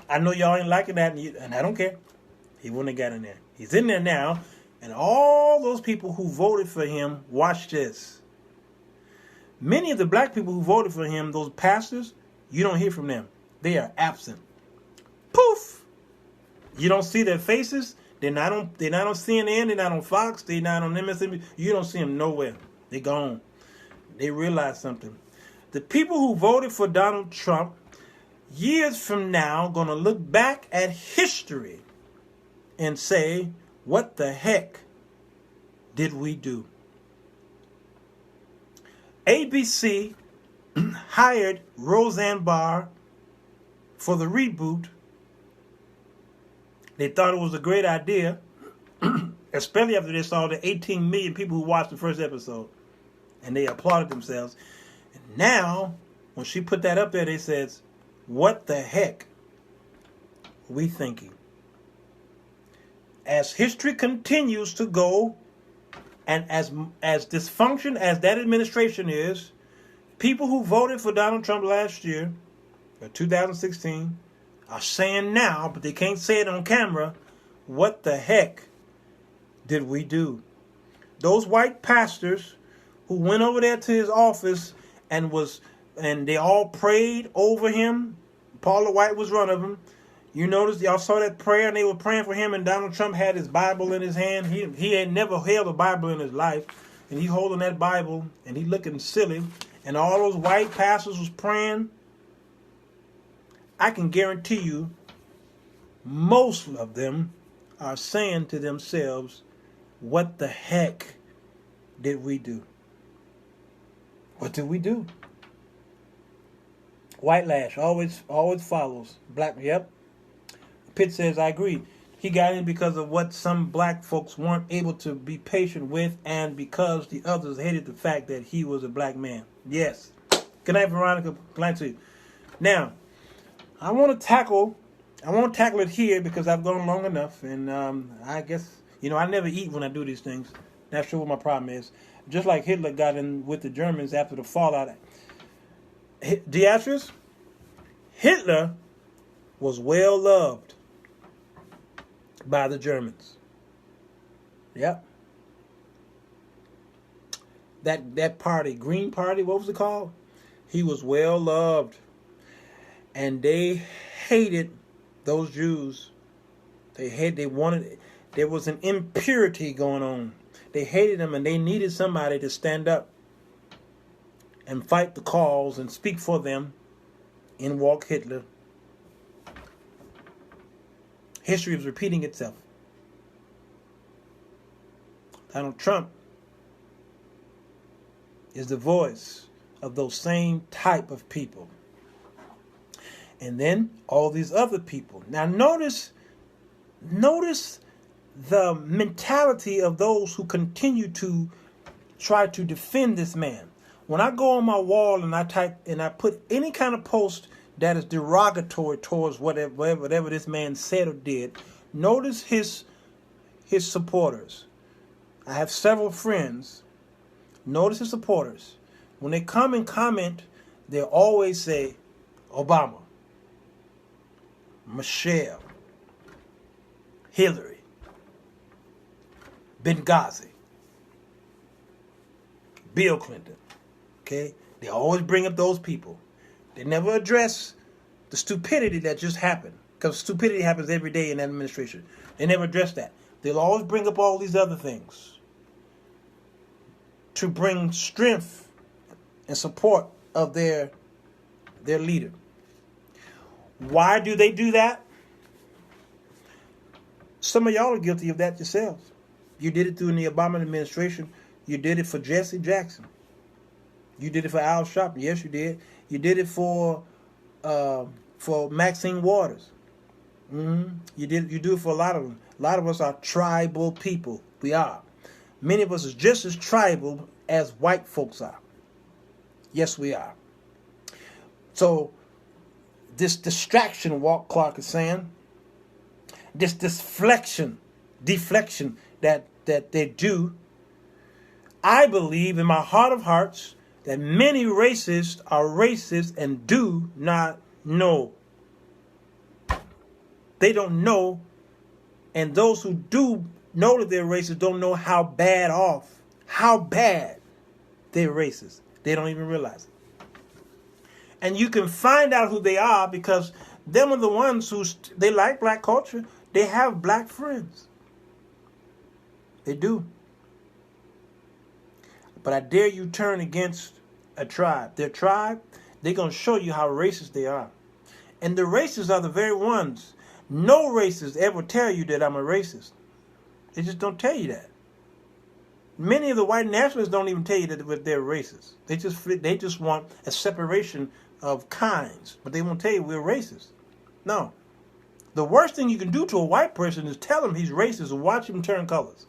I know y'all ain't liking that, and I don't care. He wouldn't have got in there. He's in there now, and all those people who voted for him, watch this. Many of the black people who voted for him, those pastors, you don't hear from them. They are absent. Poof! You don't see their faces. They're not on CNN. They're not on Fox. They're not on MSNBC. You don't see them nowhere. They're gone. They realize something. The people who voted for Donald Trump, years from now, going to look back at history and say, what the heck did we do? ABC hired Roseanne Barr for the reboot. They thought it was a great idea, especially after they saw the 18 million people who watched the first episode. And they applauded themselves. And now, when she put that up there, they said, what the heck are we thinking? As history continues to go, and as dysfunction as that administration is, people who voted for Donald Trump last year, or 2016, are saying now, but they can't say it on camera, what the heck did we do? Those white pastors who went over there to his office and they all prayed over him. Paula White was one of them. You notice, y'all saw that prayer, and they were praying for him, and Donald Trump had his Bible in his hand. He had never held a Bible in his life, and he holding that Bible, and he looking silly, and all those white pastors was praying. I can guarantee you, most of them are saying to themselves, what the heck did we do? What did we do? White lash always follows. Black, yep. Pitt says, I agree. He got in because of what some black folks weren't able to be patient with, and because the others hated the fact that he was a black man. Yes, Good night, Veronica. Good night to you. Now, I want to tackle it here because I've gone long enough, and I guess, I never eat when I do these things. Not sure what my problem is. Just like Hitler got in with the Germans after the fallout. Beatrice, Hitler was well loved by the Germans. Yep. That party, Green Party, what was it called? He was well loved. And they hated those Jews. They wanted, there was an impurity going on. They hated them, and they needed somebody to stand up and fight the cause and speak for them. In walked Hitler. History is repeating itself. Donald Trump is the voice of those same type of people. And then all these other people. Now notice the mentality of those who continue to try to defend this man. When I go on my wall and I type and I put any kind of post that is derogatory towards whatever this man said or did, notice his supporters. I have several friends. Notice his supporters. When they come and comment, they always say Obama, Michelle, Hillary, Benghazi, Bill Clinton. Okay? They always bring up those people. They never address the stupidity that just happened. Because stupidity happens every day in that administration. They never address that. They'll always bring up all these other things to bring strength and support of their leader. Why do they do that? Some of y'all are guilty of that yourselves. You did it through the Obama administration. You did it for Jesse Jackson. You did it for Al Sharpton. Yes, you did. You did it for Maxine Waters. You do it for a lot of them. A lot of us are tribal people. We are. Many of us are just as tribal as white folks are. Yes, we are. So this distraction, Walt Clark is saying, this deflection that they do, I believe in my heart of hearts that many racists are racist and do not know. They don't know, and those who do know that they're racist don't know how bad they're racist. They don't even realize it. And you can find out who they are because them are the ones they like black culture. They have black friends. They do. But I dare you turn against a tribe. Their tribe, they're going to show you how racist they are. And the racists are the very ones. No racist ever tell you that I'm a racist. They just don't tell you that. Many of the white nationalists don't even tell you that they're racist. They just want a separation of kinds. But they won't tell you we're racist. No. The worst thing you can do to a white person is tell him he's racist and watch him turn colors.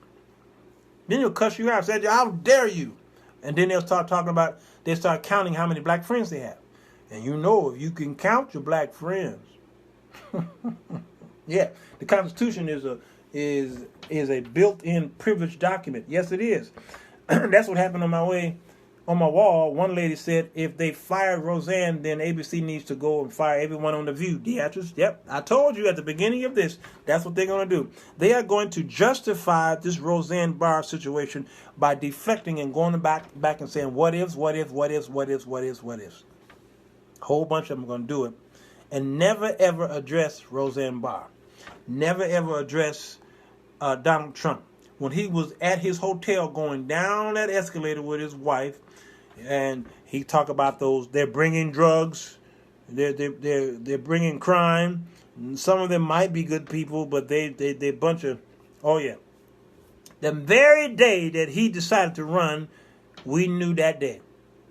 Then he'll cuss you out. Say, how dare you? And then they'll start counting how many black friends they have. And if you can count your black friends. Yeah, the Constitution is a built-in privileged document. Yes, it is. That's what happened on my wall. One lady said, if they fire Roseanne, then ABC needs to go and fire everyone on The View. Beatrice, yep. I told you at the beginning of this, that's what they're going to do. They are going to justify this Roseanne Barr situation by deflecting and going back and saying, what ifs. A whole bunch of them are going to do it. And never, ever address Roseanne Barr. Never, ever address Donald Trump. When he was at his hotel going down that escalator with his wife, and he talked about they're bringing drugs, they're bringing crime. Some of them might be good people, but they bunch of, oh yeah. The very day that he decided to run, we knew that day.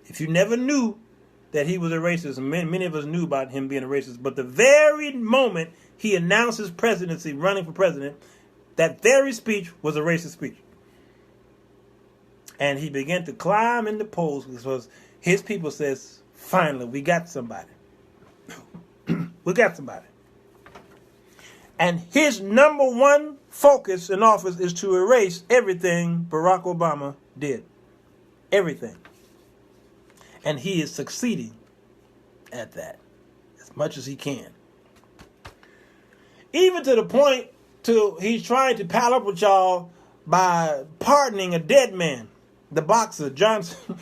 If you never knew that he was a racist, many of us knew about him being a racist, but the very moment he announced his presidency, running for president, that very speech was a racist speech. And he began to climb in the polls because his people says, Finally, we got somebody. We got somebody. And his number one focus in office is to erase everything Barack Obama did. Everything. And he is succeeding at that as much as he can. Even to the point he's trying to pal up with y'all by pardoning a dead man, the boxer Johnson.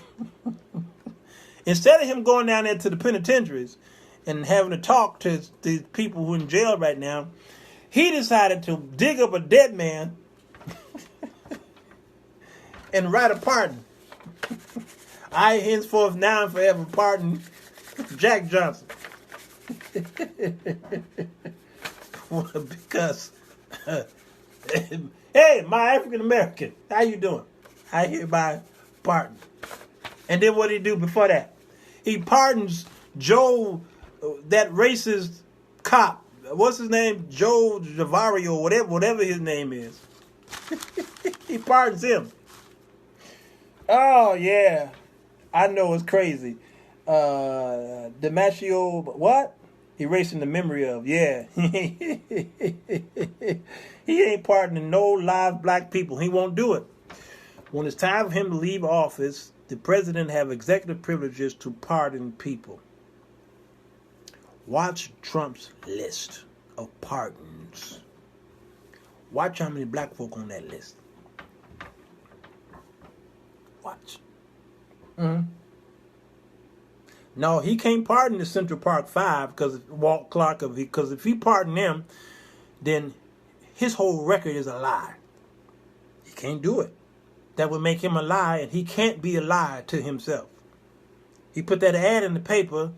Instead of him going down there to the penitentiaries and having to talk to the people who are in jail right now, he decided to dig up a dead man and write a pardon. I henceforth now and forever pardon Jack Johnson. Because, hey, my African American, how you doing? I hereby pardon. And then what did he do before that? He pardons Joe, that racist cop. What's his name? Joe Javario, whatever his name is. He pardons him. Oh, yeah. I know it's crazy. DiMaggio, what? Erasing the memory of, yeah. He ain't pardoning no live black people. He won't do it. When it's time for him to leave office, the president have executive privileges to pardon people. Watch Trump's list of pardons. Watch how many black folk on that list. Watch. No, he can't pardon the Central Park Five because Walt Clark, because if he pardon them, then his whole record is a lie. He can't do it. That would make him a lie, and he can't be a lie to himself. He put that ad in the paper,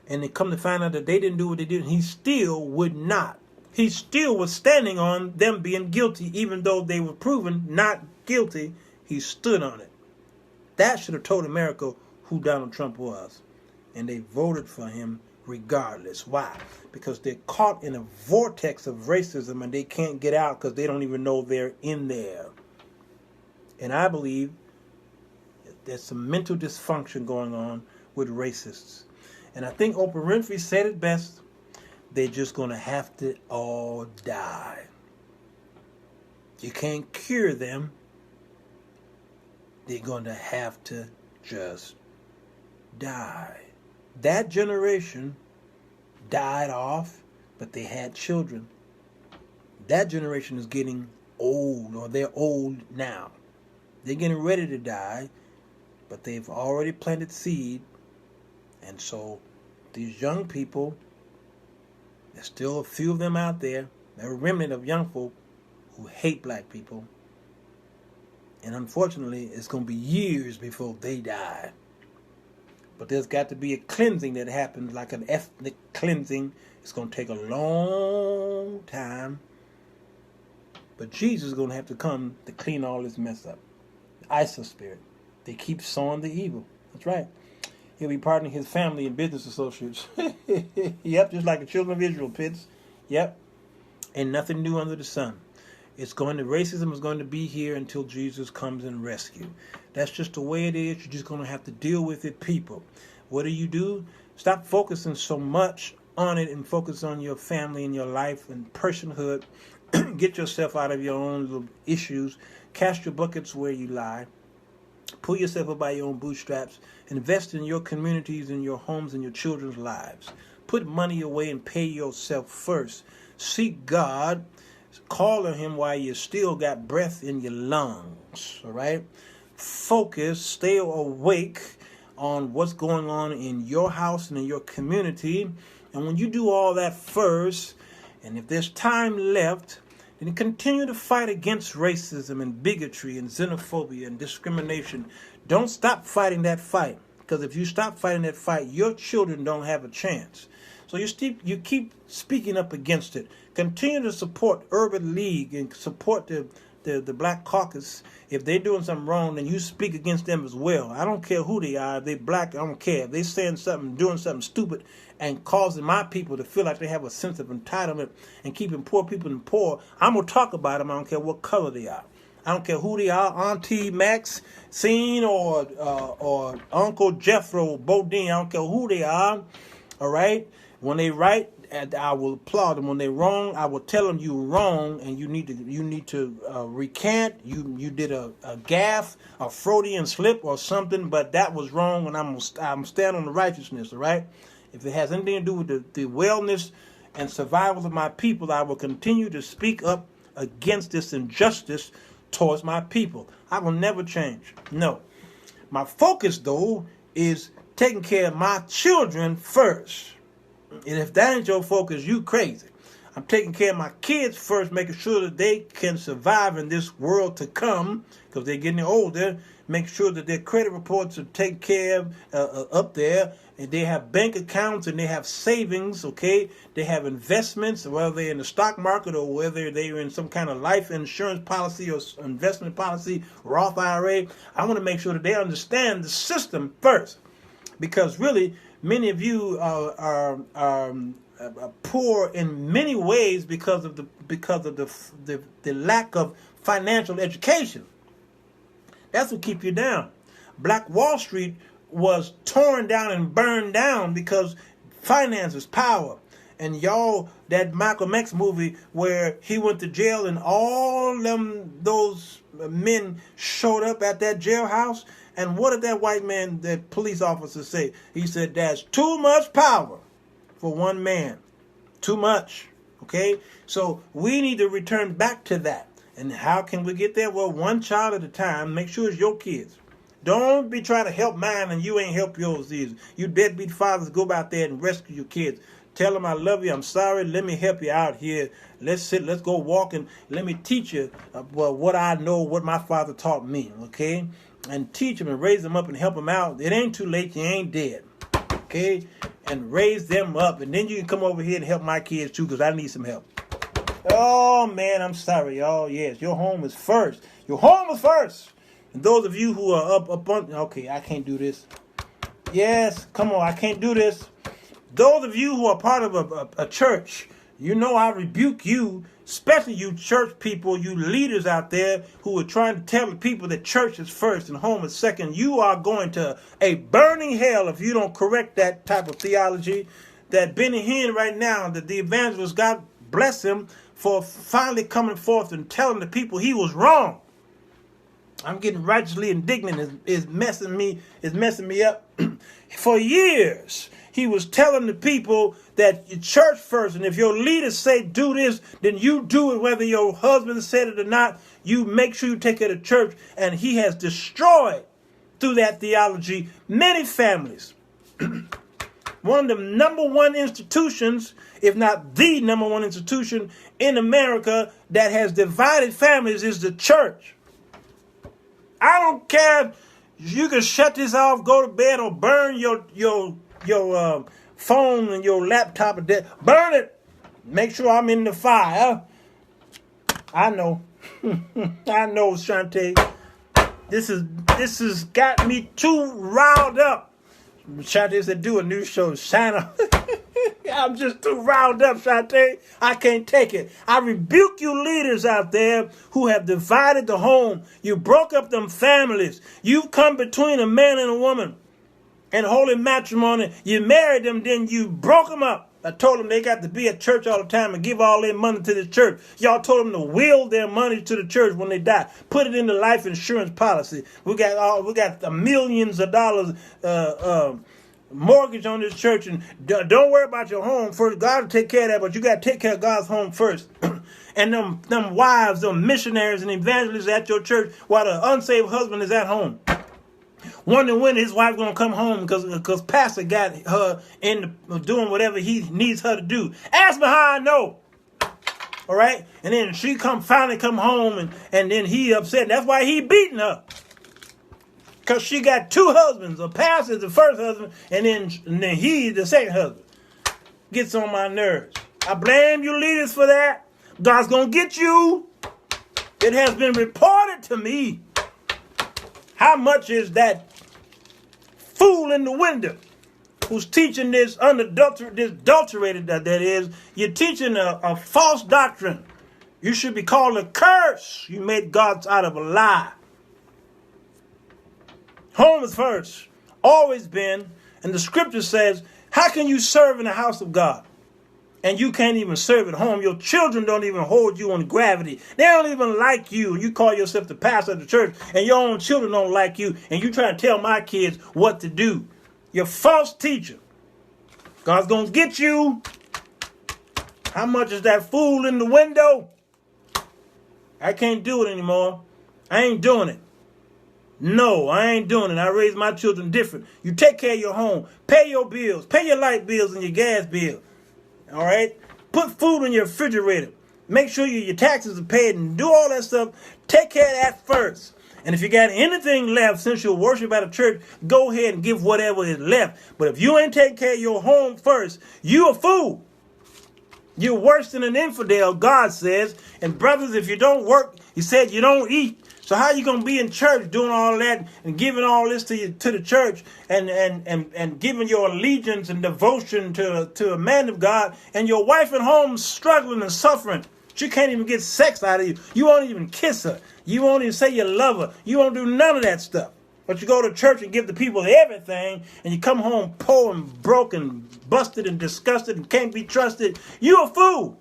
and they come to find out that they didn't do what they did, and he still would not. He still was standing on them being guilty, even though they were proven not guilty. He stood on it. That should have told America who Donald Trump was. And they voted for him regardless. Why? Because they're caught in a vortex of racism and they can't get out because they don't even know they're in there. And I believe there's some mental dysfunction going on with racists. And I think Oprah Winfrey said it best. They're just going to have to all die. You can't cure them. They're going to have to just die. That generation died off, but they had children. That generation is getting old, or they're old now. They're getting ready to die, but they've already planted seed. And so these young people, there's still a few of them out there, they're a remnant of young folk who hate black people. And unfortunately, it's going to be years before they die. But there's got to be a cleansing that happens, like an ethnic cleansing. It's going to take a long time. But Jesus is going to have to come to clean all this mess up. The ISIS spirit. They keep sowing the evil. That's right. He'll be pardoning his family and business associates. Yep, just like the children of Israel, Pitts. Yep. And nothing new under the sun. Racism is going to be here until Jesus comes and rescue. That's just the way it is. You're just going to have to deal with it, people. What do? Stop focusing so much on it and focus on your family and your life and personhood. Get yourself out of your own little issues. Cast your buckets where you lie. Pull yourself up by your own bootstraps. Invest in your communities and your homes and your children's lives. Put money away and pay yourself first. Seek God. Call on him while you still got breath in your lungs, all right? Focus, stay awake on what's going on in your house and in your community. And when you do all that first, and if there's time left, then continue to fight against racism and bigotry and xenophobia and discrimination. Don't stop fighting that fight, because if you stop fighting that fight, your children don't have a chance. So you keep speaking up against it. Continue to support Urban League and support the Black Caucus. If they're doing something wrong, then you speak against them as well. I don't care who they are. If they're black, I don't care. If they're saying something, doing something stupid and causing my people to feel like they have a sense of entitlement and keeping poor people poor, I'm going to talk about them. I don't care what color they are. I don't care who they are, Auntie Maxine or Uncle Jethro Bodine. I don't care who they are. All right. When they right, I will applaud them. When they're wrong, I will tell them you're wrong and you need to recant. You did a gaffe, a Freudian slip or something, but that was wrong, and I'm stand on the righteousness. All right. If it has anything to do with the wellness and survival of my people, I will continue to speak up against this injustice towards my people. I will never change. No. My focus, though, is taking care of my children first. And if that ain't your focus, you crazy. I'm taking care of my kids first, making sure that they can survive in this world to come, because they're getting older. Make sure that their credit reports are taken care of up there, and they have bank accounts and they have savings, okay? They have investments, whether they're in the stock market or whether they're in some kind of life insurance policy or investment policy, Roth IRA. I want to make sure that they understand the system first, because really, many of you are poor in many ways because of the lack of financial education. That's what keeps you down. Black Wall Street was torn down and burned down because finance is power. And y'all, that Malcolm X movie where he went to jail and all those men showed up at that jailhouse. And what did that white man, that police officer, say? He said, "That's too much power for one man. Too much." Okay? So we need to return back to that. And how can we get there? Well, one child at a time. Make sure it's your kids. Don't be trying to help mine and you ain't help yours either. You deadbeat fathers, go out there and rescue your kids. Tell them I love you. I'm sorry. Let me help you out here. Let's go walk and let me teach you what I know, what my father taught me. Okay? And teach them and raise them up and help them out. It ain't too late. You ain't dead. Okay? And raise them up. And then you can come over here and help my kids too, because I need some help. Oh, man, I'm sorry, y'all. Yes, your home is first. Your home is first. And those of you who are up on... Okay, I can't do this. Yes, come on, I can't do this. Those of you who are part of a church, you know I rebuke you, especially you church people, you leaders out there who are trying to tell the people that church is first and home is second. You are going to a burning hell if you don't correct that type of theology. That Benny Hinn right now, that the evangelist, God bless him, for finally coming forth and telling the people he was wrong. I'm getting righteously indignant. It's messing me up. For years, he was telling the people that your church first, and if your leaders say do this, then you do it, whether your husband said it or not. You make sure you take care of the church, and he has destroyed, through that theology, many families. One of the number one institutions, if not the number one institution in America that has divided families, is the church. I don't care. You can shut this off, go to bed, or burn your phone and your laptop. Burn it. Make sure I'm in the fire. I know. I know, Shantae. This has got me too riled up. Shantae said, do a new show, Shanna. I'm just too riled up, Shantae. I can't take it. I rebuke you leaders out there who have divided the home. You broke up them families. You come between a man and a woman and holy matrimony. You married them, then you broke them up. I told them they got to be at church all the time and give all their money to the church. Y'all told them to will their money to the church when they die. Put it in the life insurance policy. We got millions of dollars mortgage on this church, and don't worry about your home first. God will take care of that, but you got to take care of God's home first. And them wives, them missionaries and evangelists at your church, while the unsaved husband is at home, wondering when his wife gonna come home because pastor got her in doing whatever he needs her to do. Ask me how I know. All right, and then she finally come home, and then he upset. That's why he beating her, because she got two husbands. A pastor is the first husband, and then he the second husband. Gets on my nerves. I blame you leaders for that. God's gonna get you. It has been reported to me. How much is that fool in the window who's teaching this adulterated, that is, you're teaching a false doctrine. You should be called a curse. You made God out of a lie. Home is first. Always been. And the scripture says, how can you serve in the house of God? And you can't even serve at home. Your children don't even hold you on gravity. They don't even like you. You call yourself the pastor of the church, and your own children don't like you, and you try to tell my kids what to do. You're a false teacher. God's going to get you. How much is that fool in the window? I can't do it anymore. I ain't doing it. No, I ain't doing it. I raise my children different. You take care of your home. Pay your bills. Pay your light bills and your gas bill. All right? Put food in your refrigerator. Make sure your taxes are paid and do all that stuff. Take care of that first. And if you got anything left since you worship at a church, go ahead and give whatever is left. But if you ain't taking care of your home first, you a fool. You're worse than an infidel, God says. And brothers, if you don't work, he said you don't eat. So how you going to be in church doing all that and giving all this to the church and giving your allegiance and devotion to a man of God, and your wife at home struggling and suffering? She can't even get sex out of you. You won't even kiss her. You won't even say you love her. You won't do none of that stuff. But you go to church and give the people everything, and you come home poor and broke and busted and disgusted and can't be trusted. You a fool.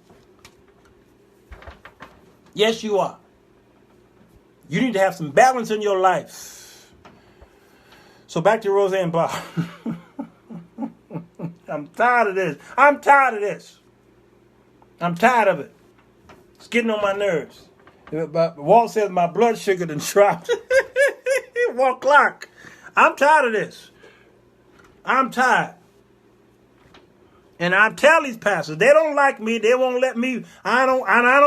Yes, you are. You need to have some balance in your life. So back to Roseanne Barr. I'm tired of this. I'm tired of this. I'm tired of it. It's getting on my nerves. Walt says my blood sugar done dropped. Walt Clark. I'm tired of this. I'm tired. And I tell these pastors, they don't like me. They won't let me. I don't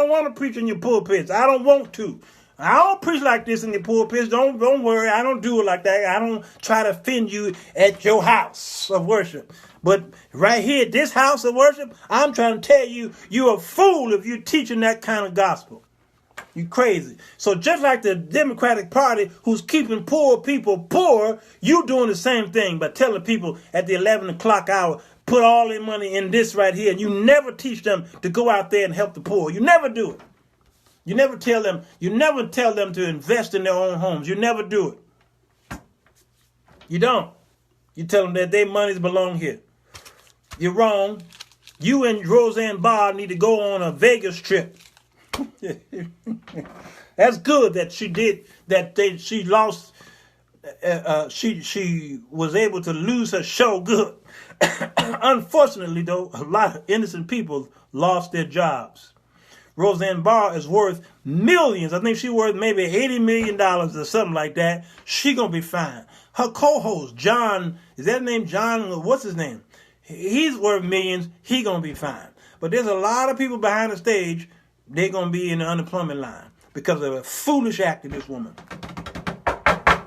want to preach in your pulpits. I don't want to. I don't preach like this in the pulpits. Don't worry. I don't do it like that. I don't try to offend you at your house of worship. But right here, this house of worship, I'm trying to tell you, you're a fool if you're teaching that kind of gospel. You crazy. So just like the Democratic Party, who's keeping poor people poor, you doing the same thing by telling people at the 11 o'clock hour, put all their money in this right here. And you never teach them to go out there and help the poor. You never do it. You never tell them to invest in their own homes. You never do it. You don't. You tell them that their monies belong here. You're wrong. You and Roseanne Barr need to go on a Vegas trip. That's good that she did that. She lost. She was able to lose her show good. Unfortunately, though, a lot of innocent people lost their jobs. Roseanne Barr is worth millions. I think she's worth maybe $80 million or something like that. She gonna be fine. Her co-host, John, is that name John? What's his name? He's worth millions. He gonna be fine. But there's a lot of people behind the stage. They're gonna be in the unemployment line because of a foolish act of this woman.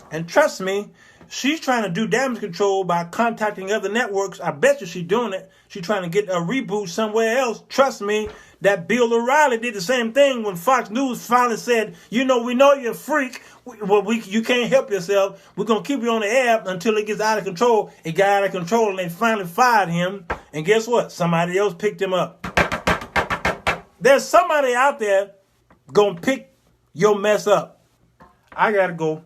And trust me, she's trying to do damage control by contacting other networks. I bet you she's doing it. She's trying to get a reboot somewhere else. Trust me. That Bill O'Reilly did the same thing when Fox News finally said, we know you're a freak. You can't help yourself. We're going to keep you on the air until it gets out of control. It got out of control and they finally fired him. And guess what? Somebody else picked him up. There's somebody out there going to pick your mess up. I got to go.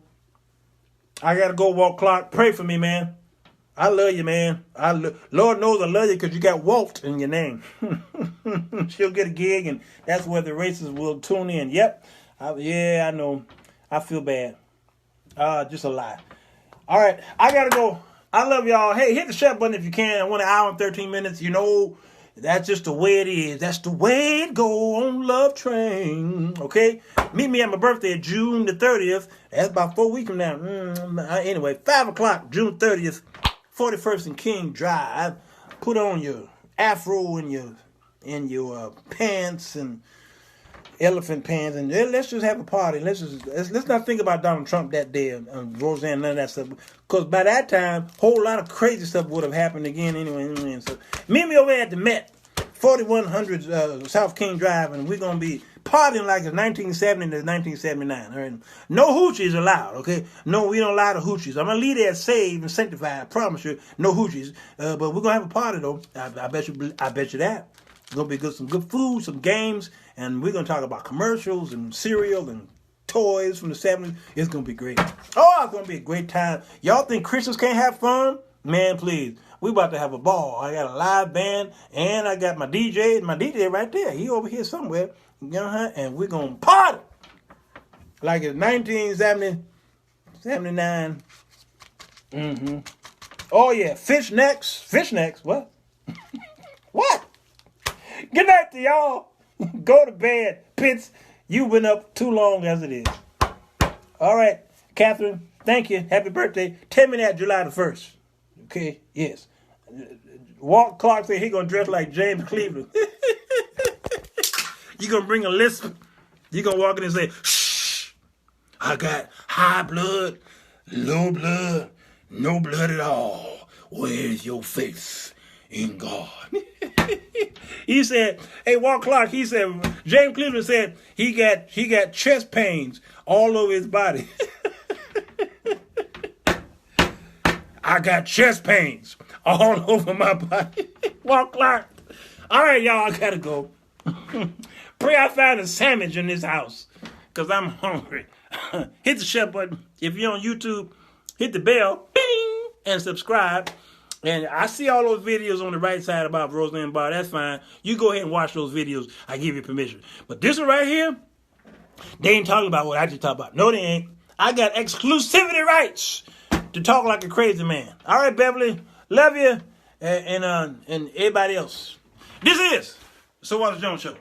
Walt Clark. Pray for me, man. I love you, man. Lord knows I love you because you got Walt in your name. She'll get a gig, and that's where the racists will tune in. Yep. I know. I feel bad. Just a lie. All right. I got to go. I love y'all. Hey, hit the share button if you can. I want an hour and 13 minutes. You know, that's just the way it is. That's the way it go on Love Train. Okay? Meet me at my birthday, June the 30th. That's about 4 weeks from now. Anyway, 5 o'clock, June 30th. 41st and King Drive. Put on your afro and your pants and elephant pants, and let's just have a party. Let's not think about Donald Trump that day and Roseanne, none of that stuff. Because by that time, a whole lot of crazy stuff would have happened again anyway. So meet me over at the Met, 4100 South King Drive, and we're gonna be partying like it's 1970 to 1979. All right? No hoochies allowed, okay? No, we don't allow the hoochies. I'm going to leave there saved and sanctified. I promise you, no hoochies. But we're going to have a party, though. I bet you that. It's going to be some good food, some games, And we're going to talk about commercials and cereal and toys from the 70s. It's going to be great. Oh, it's going to be a great time. Y'all think Christians can't have fun? Man, please. We about to have a ball. I got a live band, and I got my DJ. My DJ right there. He over here somewhere. And we're going to party like it's 1979. Mm-hmm. Oh, yeah. Fishnecks. What? What? Good night to y'all. Go to bed. Pitts, you've been up too long as it is. All right, Catherine, thank you. Happy birthday. Tell me that July the 1st. Okay, yes. Walt Clark said he going to dress like James Cleveland. You going to bring a lisp. You going to walk in and say, shh, I got high blood, low blood, no blood at all. Where's your faith in God? He said, hey, Walt Clark, he said, James Cleveland said he got chest pains all over his body. I got chest pains all over my body. Walt Clark. All right, y'all, I gotta go. Pray I find a sandwich in this house, because I'm hungry. Hit the share button. If you're on YouTube, hit the bell, bing, and subscribe. And I see all those videos on the right side about Roseanne Barr. That's fine. You go ahead and watch those videos. I give you permission. But this one right here, they ain't talking about what I just talked about. No, they ain't. I got exclusivity rights to talk like a crazy man. All right, Beverly. Love you. And everybody else. This is the Sir Walter Jones Show.